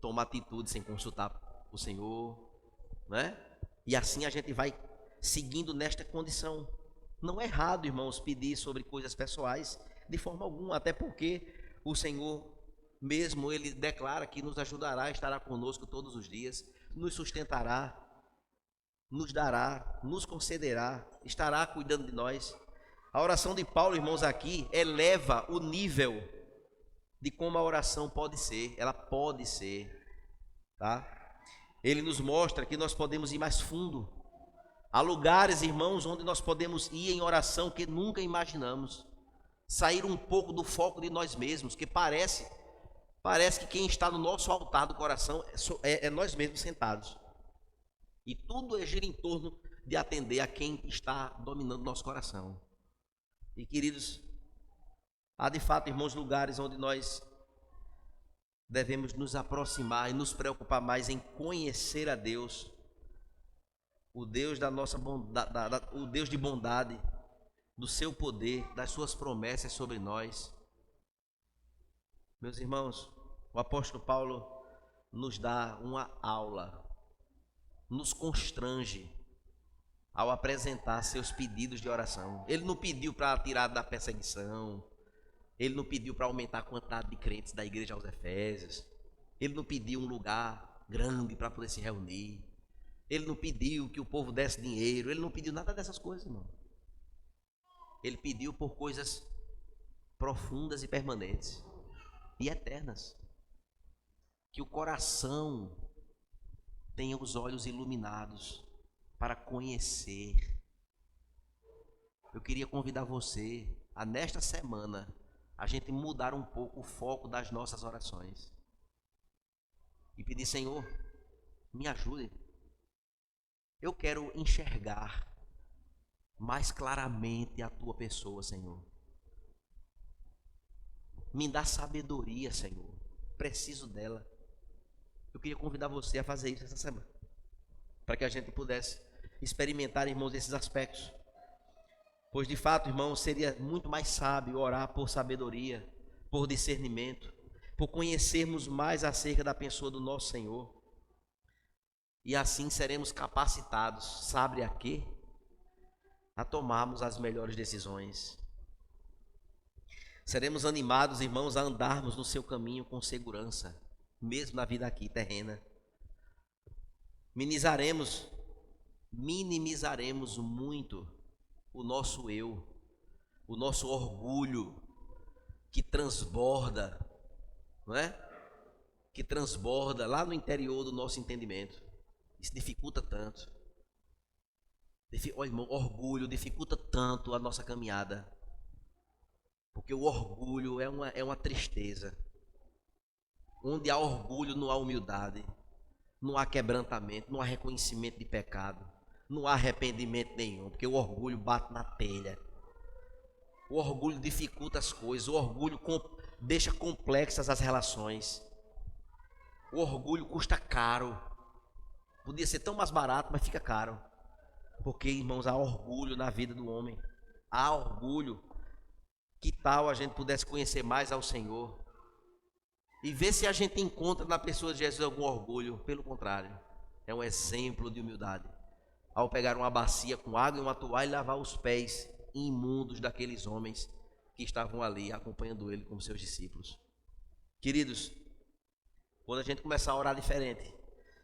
toma atitude sem consultar o Senhor, né? E assim a gente vai seguindo nesta condição. Não é errado, irmãos, pedir sobre coisas pessoais de forma alguma, até porque o Senhor mesmo, Ele declara que nos ajudará, estará conosco todos os dias, nos sustentará, nos dará, nos concederá, estará cuidando de nós. A oração de Paulo, irmãos, aqui eleva o nível de como a oração pode ser, ela pode ser, tá? Ele nos mostra que nós podemos ir mais fundo. Há lugares, irmãos, onde nós podemos ir em oração que nunca imaginamos. Sair um pouco do foco de nós mesmos, que parece que quem está no nosso altar do coração é nós mesmos sentados. E tudo gira em torno de atender a quem está dominando nosso coração. E queridos, há de fato, irmãos, lugares onde nós devemos nos aproximar e nos preocupar mais em conhecer a Deus, o Deus da nossa bondade, o Deus de bondade, do seu poder, das suas promessas sobre nós. Meus irmãos, o apóstolo Paulo nos dá uma aula, nos constrange ao apresentar seus pedidos de oração. Ele não pediu para tirar da perseguição, ele não pediu para aumentar a quantidade de crentes da igreja aos Efésios, ele não pediu um lugar grande para poder se reunir, ele não pediu que o povo desse dinheiro, ele não pediu nada dessas coisas, irmão. Ele pediu por coisas profundas e permanentes e eternas. Que o coração tenha os olhos iluminados para conhecer. Eu queria convidar você a, nesta semana, a gente mudar um pouco o foco das nossas orações e pedir: Senhor, me ajude. Eu quero enxergar mais claramente a tua pessoa, Senhor. Me dá sabedoria, Senhor. Preciso dela. Eu queria convidar você a fazer isso essa semana, para que a gente pudesse experimentar, irmãos, esses aspectos. Pois de fato, irmãos, seria muito mais sábio orar por sabedoria, por discernimento, por conhecermos mais acerca da pessoa do nosso Senhor. E assim seremos capacitados, sabe a quê? A tomarmos as melhores decisões. Seremos animados, irmãos, a andarmos no seu caminho com segurança, mesmo na vida aqui terrena. Minimizaremos muito o nosso eu, o nosso orgulho que transborda, não é? Que transborda lá no interior do nosso entendimento. Isso dificulta tanto. Olha, irmão, orgulho dificulta tanto a nossa caminhada, porque o orgulho é uma tristeza. Onde há orgulho não há humildade, não há quebrantamento, não há reconhecimento de pecado, não há arrependimento nenhum, porque o orgulho bate na telha. O orgulho dificulta as coisas, o orgulho deixa complexas as relações. O orgulho custa caro. Podia ser tão mais barato, mas fica caro. Porque, irmãos, há orgulho na vida do homem. Há orgulho que tal a gente pudesse conhecer mais ao Senhor e ver se a gente encontra na pessoa de Jesus algum orgulho. Pelo contrário, é um exemplo de humildade ao pegar uma bacia com água e uma toalha e lavar os pés imundos daqueles homens que estavam ali acompanhando ele como seus discípulos. Queridos, quando a gente começar a orar diferente,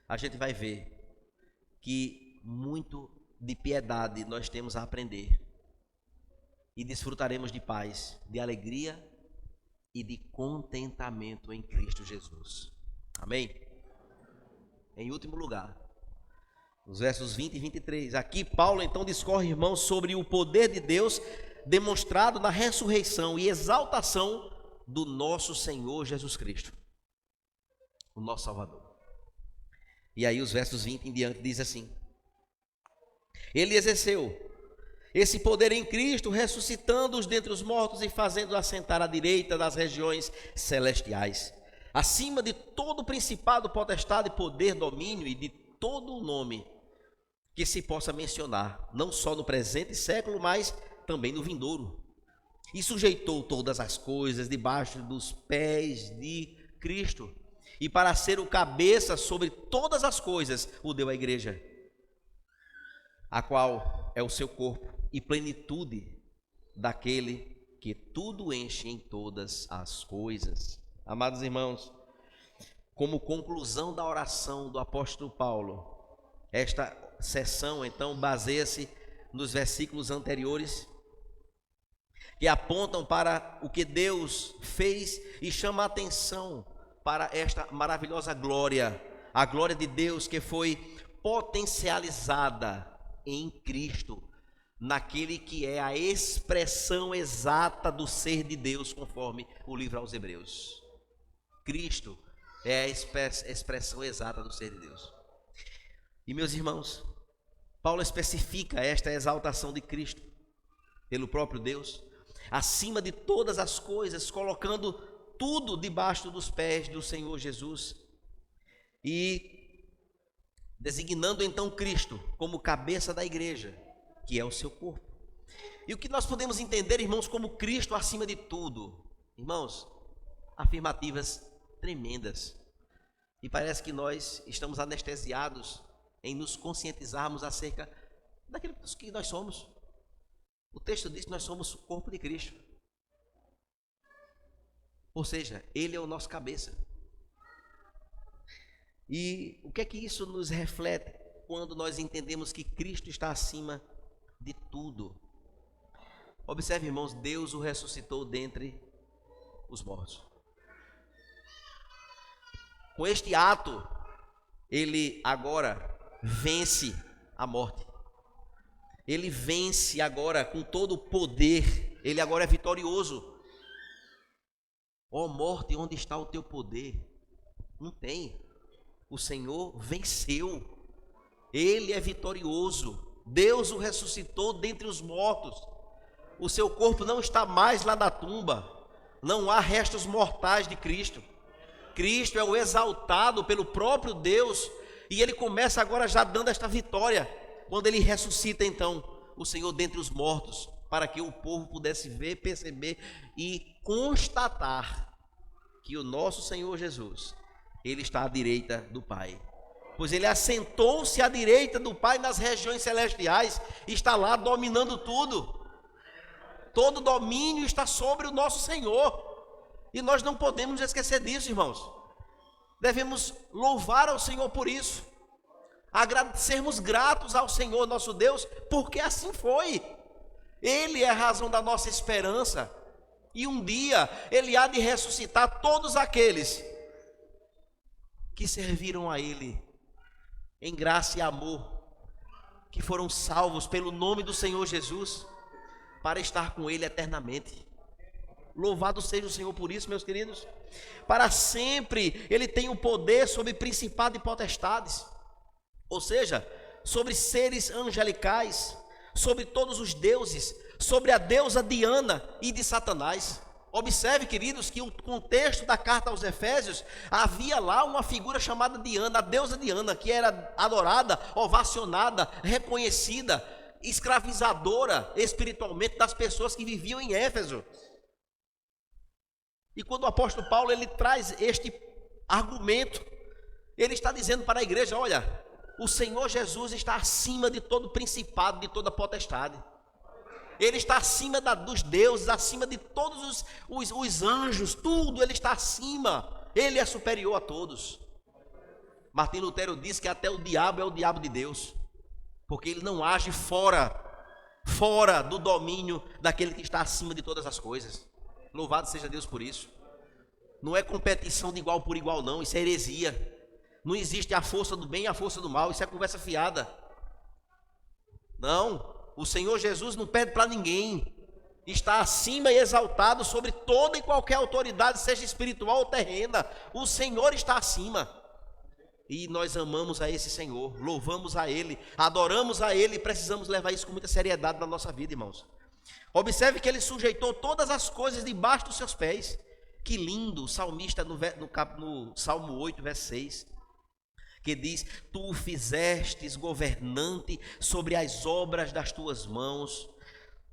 a gente vai ver que muito de piedade nós temos a aprender e desfrutaremos de paz, de alegria e de contentamento em Cristo Jesus. Amém? Em último lugar, os versos 20 e 23, aqui Paulo então discorre, irmãos, sobre o poder de Deus demonstrado na ressurreição e exaltação do nosso Senhor Jesus Cristo, o nosso Salvador. E aí os versos 20 em diante diz assim: ele exerceu esse poder em Cristo, ressuscitando-os dentre os mortos e fazendo-os assentar à direita das regiões celestiais, acima de todo principado, potestade, poder, domínio e de todo o nome que se possa mencionar, não só no presente século, mas também no vindouro. E sujeitou todas as coisas debaixo dos pés de Cristo, e para ser o cabeça sobre todas as coisas, o deu à igreja, a qual é o seu corpo e plenitude daquele que tudo enche em todas as coisas. Amados irmãos, como conclusão da oração do apóstolo Paulo, esta sessão então baseia-se nos versículos anteriores, que apontam para o que Deus fez e chama a atenção para esta maravilhosa glória, a glória de Deus que foi potencializada em Cristo, naquele que é a expressão exata do ser de Deus, conforme o livro aos Hebreus. Cristo é a expressão exata do ser de Deus. E meus irmãos, Paulo especifica esta exaltação de Cristo pelo próprio Deus, acima de todas as coisas, colocando tudo debaixo dos pés do Senhor Jesus e designando então Cristo como cabeça da igreja, que é o seu corpo. E o que nós podemos entender, irmãos, como Cristo acima de tudo? Irmãos, afirmativas tremendas. E parece que nós estamos anestesiados em nos conscientizarmos acerca daquilo que nós somos. O texto diz que nós somos o corpo de Cristo. Ou seja, Ele é o nosso cabeça. E o que é que isso nos reflete quando nós entendemos que Cristo está acima de tudo? Observe, irmãos, Deus o ressuscitou dentre os mortos. Com este ato, Ele agora vence a morte. Ele vence agora com todo o poder. Ele agora é vitorioso. Ó morte, onde está o teu poder? Não tem. O Senhor venceu. Ele é vitorioso. Deus o ressuscitou dentre os mortos. O seu corpo não está mais lá na tumba. Não há restos mortais de Cristo. Cristo é o exaltado pelo próprio Deus. E ele começa agora já dando esta vitória, quando ele ressuscita então o Senhor dentre os mortos, para que o povo pudesse ver, perceber e constatar que o nosso Senhor Jesus, Ele está à direita do Pai. Pois Ele assentou-se à direita do Pai nas regiões celestiais, e está lá dominando tudo. Todo domínio está sobre o nosso Senhor. E nós não podemos esquecer disso, irmãos. Devemos louvar ao Senhor por isso. Sermos gratos ao Senhor nosso Deus, porque assim foi. Ele é a razão da nossa esperança. E um dia Ele há de ressuscitar todos aqueles que serviram a Ele em graça e amor, que foram salvos pelo nome do Senhor Jesus, para estar com Ele eternamente. Louvado seja o Senhor por isso, meus queridos. Para sempre Ele tem o poder sobre principados e potestades, ou seja, sobre seres angelicais, sobre todos os deuses, sobre a deusa Diana e de Satanás. Observe, queridos, que o contexto da carta aos Efésios, havia lá uma figura chamada Diana, a deusa Diana, que era adorada, ovacionada, reconhecida, escravizadora espiritualmente das pessoas que viviam em Éfeso. E quando o apóstolo Paulo ele traz este argumento, ele está dizendo para a igreja: olha, o Senhor Jesus está acima de todo principado, de toda potestade. Ele está acima dos deuses, acima de todos os anjos, tudo, ele está acima. Ele é superior a todos. Martim Lutero disse que até o diabo é o diabo de Deus, porque ele não age fora do domínio daquele que está acima de todas as coisas. Louvado seja Deus por isso. Não é competição de igual por igual, não, isso é heresia. Não existe a força do bem e a força do mal, isso é conversa fiada. Não, o Senhor Jesus não pede para ninguém. Está acima e exaltado sobre toda e qualquer autoridade, seja espiritual ou terrena. O Senhor está acima. E nós amamos a esse Senhor, louvamos a Ele, adoramos a Ele, e precisamos levar isso com muita seriedade na nossa vida, irmãos. Observe que Ele sujeitou todas as coisas debaixo dos seus pés. Que lindo, o salmista no Salmo 8, verso 6, que diz: tu o fizestes governante sobre as obras das tuas mãos,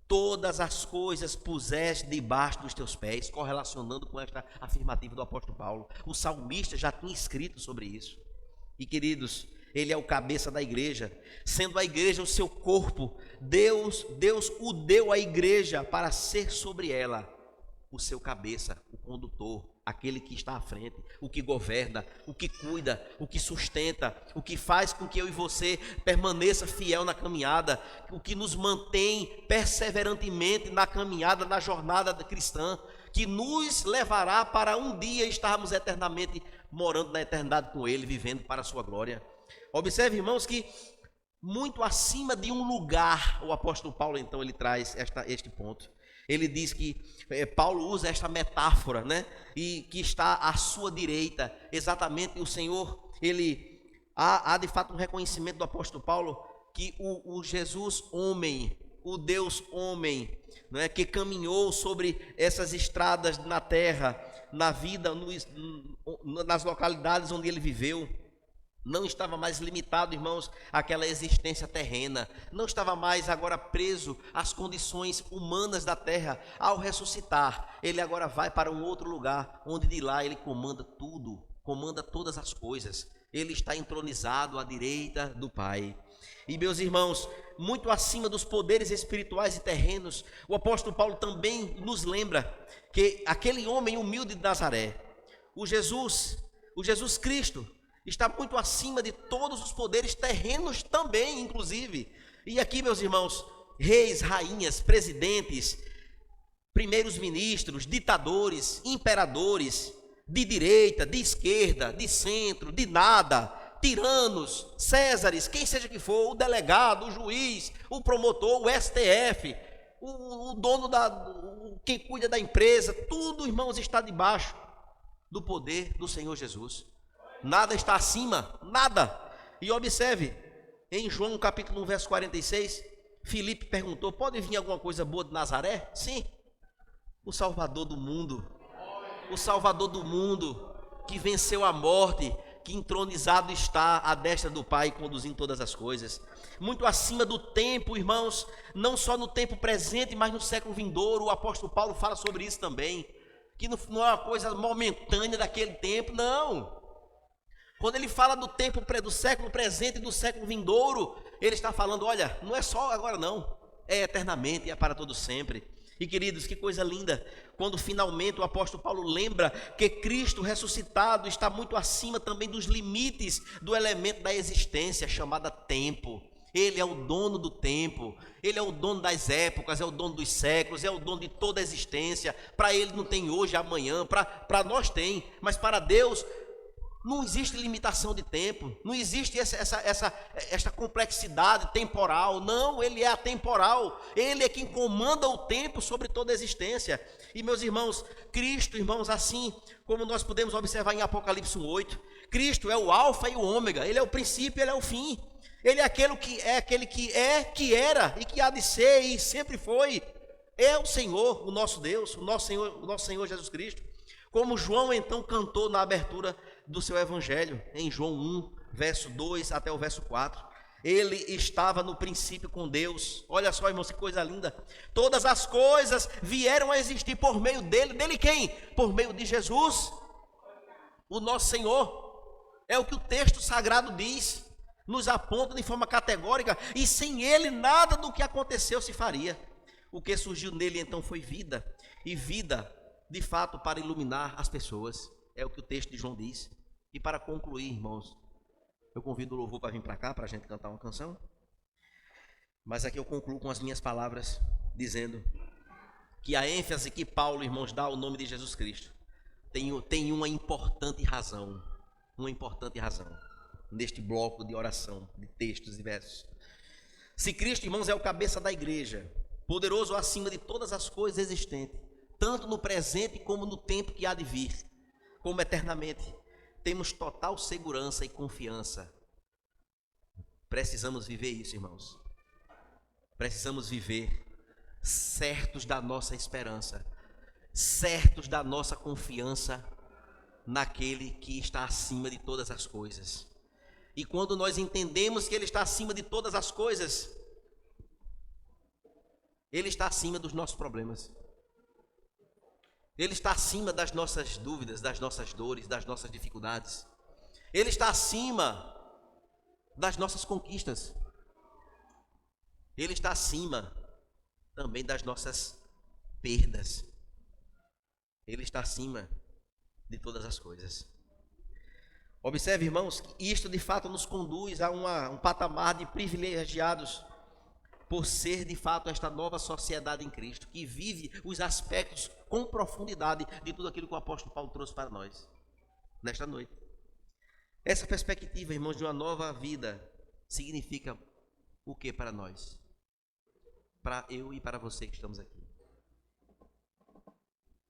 todas as coisas puseste debaixo dos teus pés, correlacionando com esta afirmativa do apóstolo Paulo. O salmista já tinha escrito sobre isso. E queridos, ele é o cabeça da igreja, sendo a igreja o seu corpo. Deus o deu à igreja para ser sobre ela o seu cabeça, o condutor, aquele que está à frente, o que governa, o que cuida, o que sustenta, o que faz com que eu e você permaneça fiel na caminhada, o que nos mantém perseverantemente na caminhada, na jornada cristã, que nos levará para um dia estarmos eternamente morando na eternidade com Ele, vivendo para a sua glória. Observe, irmãos, que muito acima de um lugar, o apóstolo Paulo então ele traz este ponto. Ele diz que Paulo usa esta metáfora, né? E que está à sua direita, exatamente o Senhor. Ele há de fato um reconhecimento do apóstolo Paulo que o Jesus homem, o Deus homem, não é, que caminhou sobre essas estradas na terra, na vida, nas localidades onde ele viveu, não estava mais limitado, irmãos, àquela existência terrena, não estava mais agora preso às condições humanas da terra. Ao ressuscitar, ele agora vai para um outro lugar, onde de lá ele comanda tudo, comanda todas as coisas. Ele está entronizado à direita do Pai. E meus irmãos, muito acima dos poderes espirituais e terrenos, o apóstolo Paulo também nos lembra que aquele homem humilde de Nazaré, o Jesus Cristo, está muito acima de todos os poderes terrenos também, inclusive. E aqui, meus irmãos, reis, rainhas, presidentes, primeiros ministros, ditadores, imperadores, de direita, de esquerda, de centro, de nada, tiranos, césares, quem seja que for, o delegado, o juiz, o promotor, o STF, o dono quem cuida da empresa, tudo, irmãos, está debaixo do poder do Senhor Jesus. Nada está acima, nada. E observe, em João capítulo 1, verso 46, Filipe perguntou: pode vir alguma coisa boa de Nazaré? Sim, o Salvador do mundo, que venceu a morte, que entronizado está à destra do Pai, conduzindo todas as coisas. Muito acima do tempo, irmãos, não só no tempo presente, mas no século vindouro. O apóstolo Paulo fala sobre isso também, que não é uma coisa momentânea daquele tempo, não. Quando ele fala do tempo do século presente e do século vindouro, ele está falando: olha, não é só agora não, é eternamente, é para todo sempre. E queridos, que coisa linda, quando finalmente o apóstolo Paulo lembra que Cristo ressuscitado está muito acima também dos limites do elemento da existência chamada tempo. Ele é o dono do tempo, ele é o dono das épocas, é o dono dos séculos, é o dono de toda a existência. Para ele não tem hoje, amanhã, para nós tem, mas para Deus não existe limitação de tempo, não existe essa complexidade temporal. Não, ele é atemporal, ele é quem comanda o tempo sobre toda a existência. E meus irmãos, Cristo, irmãos, assim como nós podemos observar em Apocalipse 1:8, Cristo é o alfa e o ômega, ele é o princípio, ele é o fim, ele é aquele que era e que há de ser e sempre foi. É o Senhor, o nosso Deus, o nosso Senhor Jesus Cristo. Como João então cantou na abertura do seu evangelho, em João 1, verso 2 até o verso 4. Ele estava no princípio com Deus. Olha só, irmãos, que coisa linda. Todas as coisas vieram a existir por meio dele. Dele quem? Por meio de Jesus, o nosso Senhor. É o que o texto sagrado diz, nos aponta de forma categórica. E sem ele nada do que aconteceu se faria. O que surgiu nele então foi vida. E vida, de fato, para iluminar as pessoas. É o que o texto de João diz. E para concluir, irmãos, eu convido o louvor para vir para cá, para a gente cantar uma canção. Mas aqui eu concluo com as minhas palavras, dizendo que a ênfase que Paulo, irmãos, dá ao nome de Jesus Cristo tem uma importante razão neste bloco de oração, de textos e versos. Se Cristo, irmãos, é o cabeça da igreja, poderoso acima de todas as coisas existentes, tanto no presente como no tempo que há de vir, como eternamente, temos total segurança e confiança. Precisamos viver isso, irmãos. Precisamos viver certos da nossa esperança, certos da nossa confiança naquele que está acima de todas as coisas. E quando nós entendemos que Ele está acima de todas as coisas, Ele está acima dos nossos problemas. Ele está acima das nossas dúvidas, das nossas dores, das nossas dificuldades. Ele está acima das nossas conquistas. Ele está acima também das nossas perdas. Ele está acima de todas as coisas. Observe, irmãos, que isto de fato nos conduz a um patamar de privilegiados por ser de fato esta nova sociedade em Cristo, que vive os aspectos com profundidade de tudo aquilo que o apóstolo Paulo trouxe para nós nesta noite. Essa perspectiva, irmãos, de uma nova vida significa o que para nós? Para eu e para você que estamos aqui.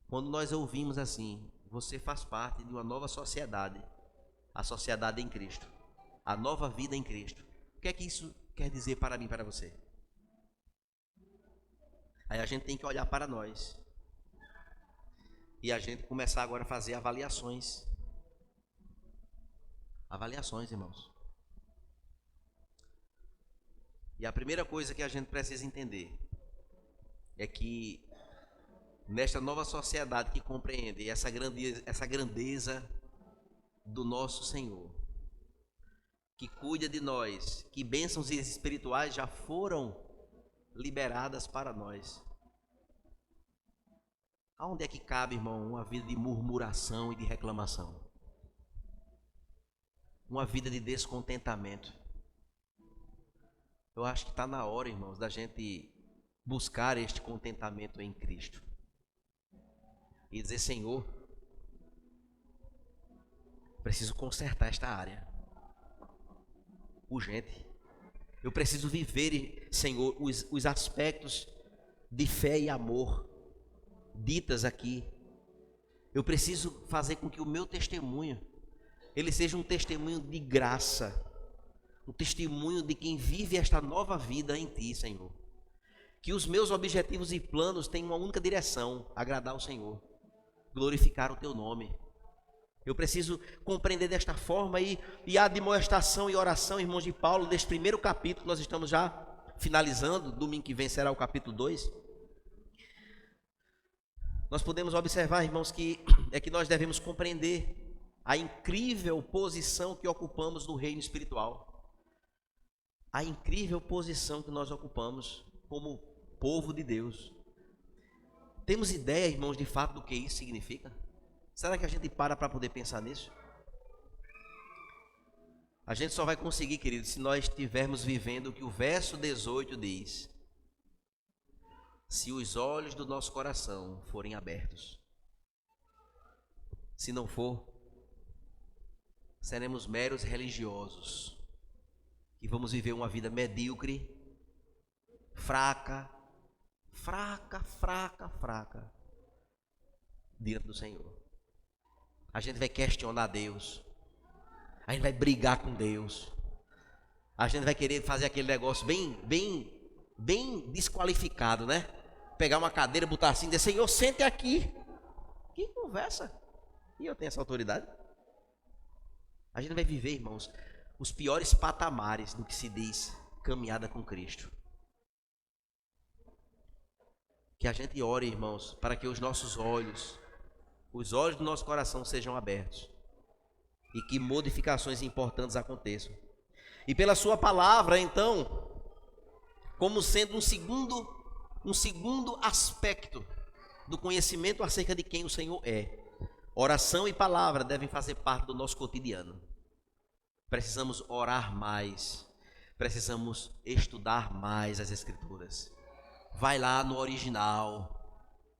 Quando nós ouvimos assim, você faz parte de uma nova sociedade, a sociedade em Cristo, a nova vida em Cristo. O que é que isso quer dizer para mim e para você? Aí a gente tem que olhar para nós e a gente começar agora a fazer avaliações. Avaliações, irmãos. E a primeira coisa que a gente precisa entender é que nesta nova sociedade que compreende essa grandeza do nosso Senhor, que cuida de nós, que bênçãos espirituais já foram liberadas para nós. Aonde é que cabe, irmão, uma vida de murmuração e de reclamação? Uma vida de descontentamento? Eu acho que está na hora, irmãos, da gente buscar este contentamento em Cristo e dizer: Senhor, preciso consertar esta área urgente. Eu preciso viver, Senhor, os aspectos de fé e amor ditas aqui. Eu preciso fazer com que o meu testemunho ele seja um testemunho de graça, um testemunho de quem vive esta nova vida em Ti, Senhor. Que os meus objetivos e planos tenham uma única direção: agradar ao Senhor, glorificar o Teu nome. Eu preciso compreender desta forma e a admoestação e oração, irmãos, de Paulo, deste primeiro capítulo, nós estamos já finalizando, domingo que vem será o capítulo 2. Nós podemos observar, irmãos, que nós devemos compreender a incrível posição que ocupamos no reino espiritual. A incrível posição que nós ocupamos como povo de Deus. Temos ideia, irmãos, de fato do que isso significa? Será que a gente para poder pensar nisso? A gente só vai conseguir, queridos, se nós estivermos vivendo o que o verso 18 diz: se os olhos do nosso coração forem abertos. Se não for, seremos meros religiosos, que vamos viver uma vida medíocre, fraca, diante do Senhor. A gente vai questionar Deus, a gente vai brigar com Deus, a gente vai querer fazer aquele negócio bem desqualificado, né? Pegar uma cadeira, botar assim, dizer: Senhor, sente aqui. Que conversa? E eu tenho essa autoridade? A gente vai viver, irmãos, os piores patamares do que se diz caminhada com Cristo. Que a gente ore, irmãos, para que os nossos olhos, os olhos do nosso coração sejam abertos e que modificações importantes aconteçam. E pela sua palavra, então, como sendo um segundo aspecto do conhecimento acerca de quem o Senhor é, oração e palavra devem fazer parte do nosso cotidiano. Precisamos orar mais, precisamos estudar mais as Escrituras. Vai lá no original,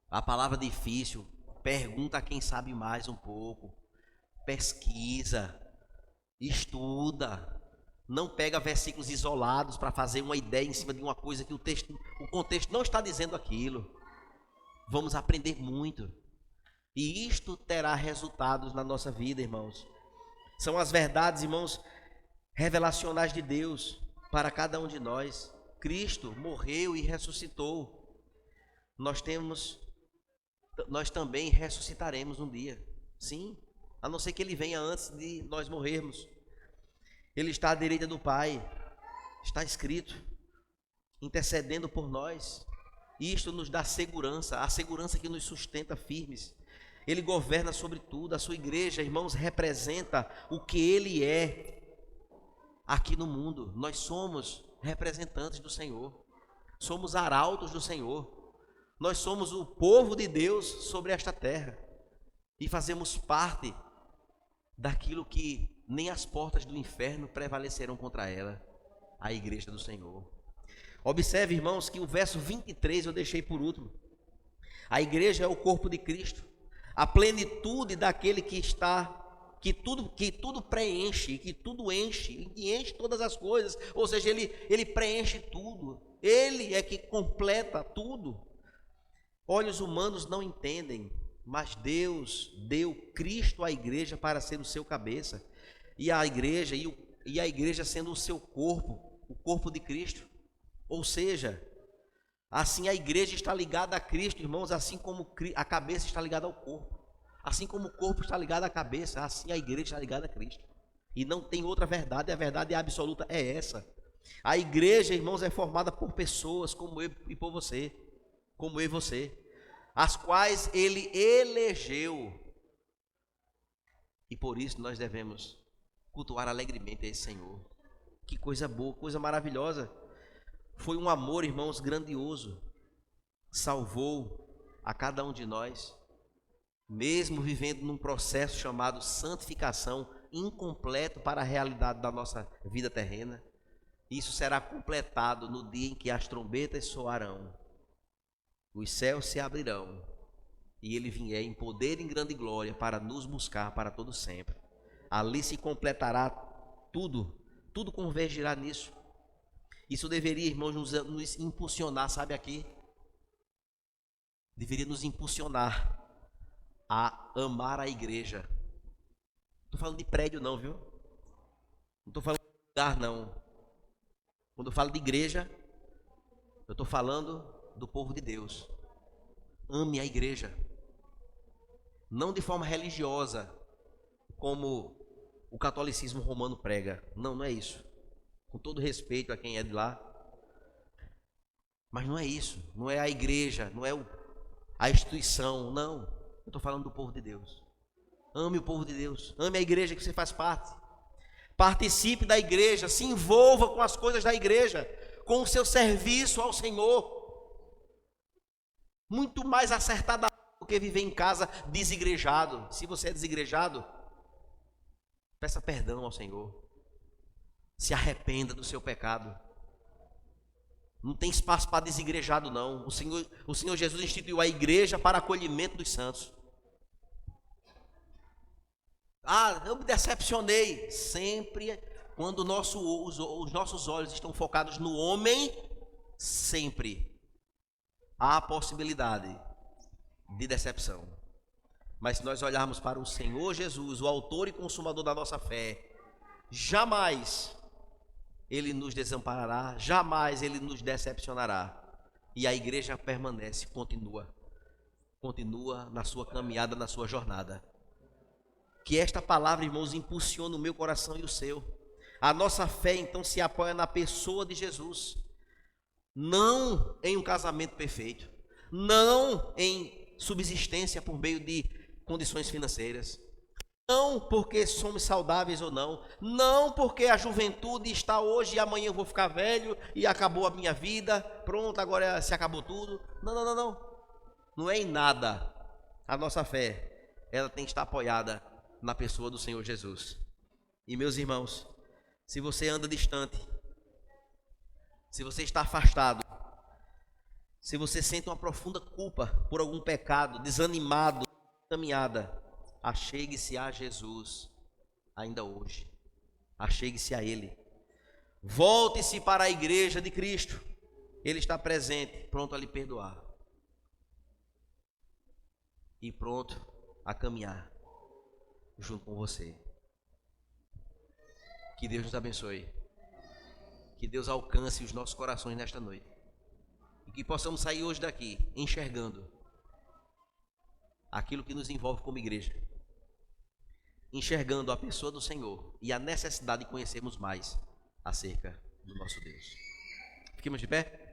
a palavra difícil, pergunta a quem sabe mais um pouco, pesquisa, estuda, não pega versículos isolados para fazer uma ideia em cima de uma coisa que o contexto não está dizendo aquilo. Vamos aprender muito, e isto terá resultados na nossa vida, irmãos. São as verdades, irmãos, revelacionais de Deus para cada um de nós. Cristo morreu e ressuscitou. Nós também ressuscitaremos um dia. Sim, a não ser que Ele venha antes de nós morrermos. Ele está à direita do Pai, está escrito, intercedendo por nós. E isto nos dá segurança, a segurança que nos sustenta firmes. Ele governa sobre tudo. A sua igreja, irmãos, representa o que Ele é aqui no mundo. Nós somos representantes do Senhor, somos arautos do Senhor, nós somos o povo de Deus sobre esta terra e fazemos parte daquilo que nem as portas do inferno prevalecerão contra ela, a igreja do Senhor. Observe, irmãos, que o verso 23 eu deixei por último. A igreja é o corpo de Cristo, a plenitude daquele que tudo preenche, que tudo enche, e enche todas as coisas, ou seja, ele preenche tudo, Ele é que completa tudo. Olhos humanos não entendem, mas Deus deu Cristo à igreja para ser o seu cabeça, e a igreja sendo o seu corpo, o corpo de Cristo, ou seja, assim a igreja está ligada a Cristo, irmãos, assim como a cabeça está ligada ao corpo. Assim como o corpo está ligado à cabeça, assim a igreja está ligada a Cristo. E não tem outra verdade, a verdade absoluta é essa. A igreja, irmãos, é formada por pessoas como eu e por você, como eu e você, as quais Ele elegeu. E por isso nós devemos cultuar alegremente a esse Senhor. Que coisa boa, coisa maravilhosa. Foi um amor, irmãos, grandioso. Salvou a cada um de nós. Mesmo vivendo num processo chamado santificação, incompleto para a realidade da nossa vida terrena, isso será completado no dia em que as trombetas soarão, os céus se abrirão, e Ele vier em poder e em grande glória para nos buscar para todo sempre. Ali se completará tudo convergirá nisso. Isso deveria, irmãos, nos impulsionar, sabe aqui? Deveria nos impulsionar a amar a igreja. Não estou falando de prédio não, viu? Não estou falando de lugar não. Quando eu falo de igreja, eu estou falando do povo de Deus. Ame a igreja. Não de forma religiosa, como o catolicismo romano prega. Não, não é isso. Com todo respeito a quem é de lá. Mas não é isso. Não é a igreja, não é a instituição, não. Eu estou falando do povo de Deus. Ame o povo de Deus. Ame a igreja que você faz parte. Participe da igreja. Se envolva com as coisas da igreja, com o seu serviço ao Senhor. Muito mais acertado do que viver em casa desigrejado. Se você é desigrejado, peça perdão ao Senhor. Se arrependa do seu pecado. Não tem espaço para desigrejado não. O Senhor Jesus instituiu a igreja para acolhimento dos santos. Eu me decepcionei. Sempre, quando os nossos olhos estão focados no homem, sempre há a possibilidade de decepção. Mas se nós olharmos para o Senhor Jesus, o autor e consumador da nossa fé, jamais Ele nos desamparará, jamais Ele nos decepcionará. E a igreja permanece, continua na sua caminhada, na sua jornada. Que esta palavra, irmãos, impulsione o meu coração e o seu, A nossa fé então se apoia na pessoa de Jesus, não em um casamento perfeito, não em subsistência por meio de condições financeiras, não porque somos saudáveis ou não, não porque a juventude está hoje e amanhã eu vou ficar velho e acabou a minha vida, pronto, agora se acabou tudo. Não, não, não, não. Não é em nada. A nossa fé, ela tem que estar apoiada na pessoa do Senhor Jesus. E meus irmãos, se você anda distante, se você está afastado, se você sente uma profunda culpa por algum pecado, desanimado, caminhada, achegue-se a Jesus ainda hoje. Achegue-se a Ele. Volte-se para a igreja de Cristo. Ele está presente, pronto a lhe perdoar. E pronto a caminhar junto com você. Que Deus nos abençoe. Que Deus alcance os nossos corações nesta noite. E que possamos sair hoje daqui enxergando aquilo que nos envolve como igreja. Enxergando a pessoa do Senhor e a necessidade de conhecermos mais acerca do nosso Deus. Fiquemos de pé?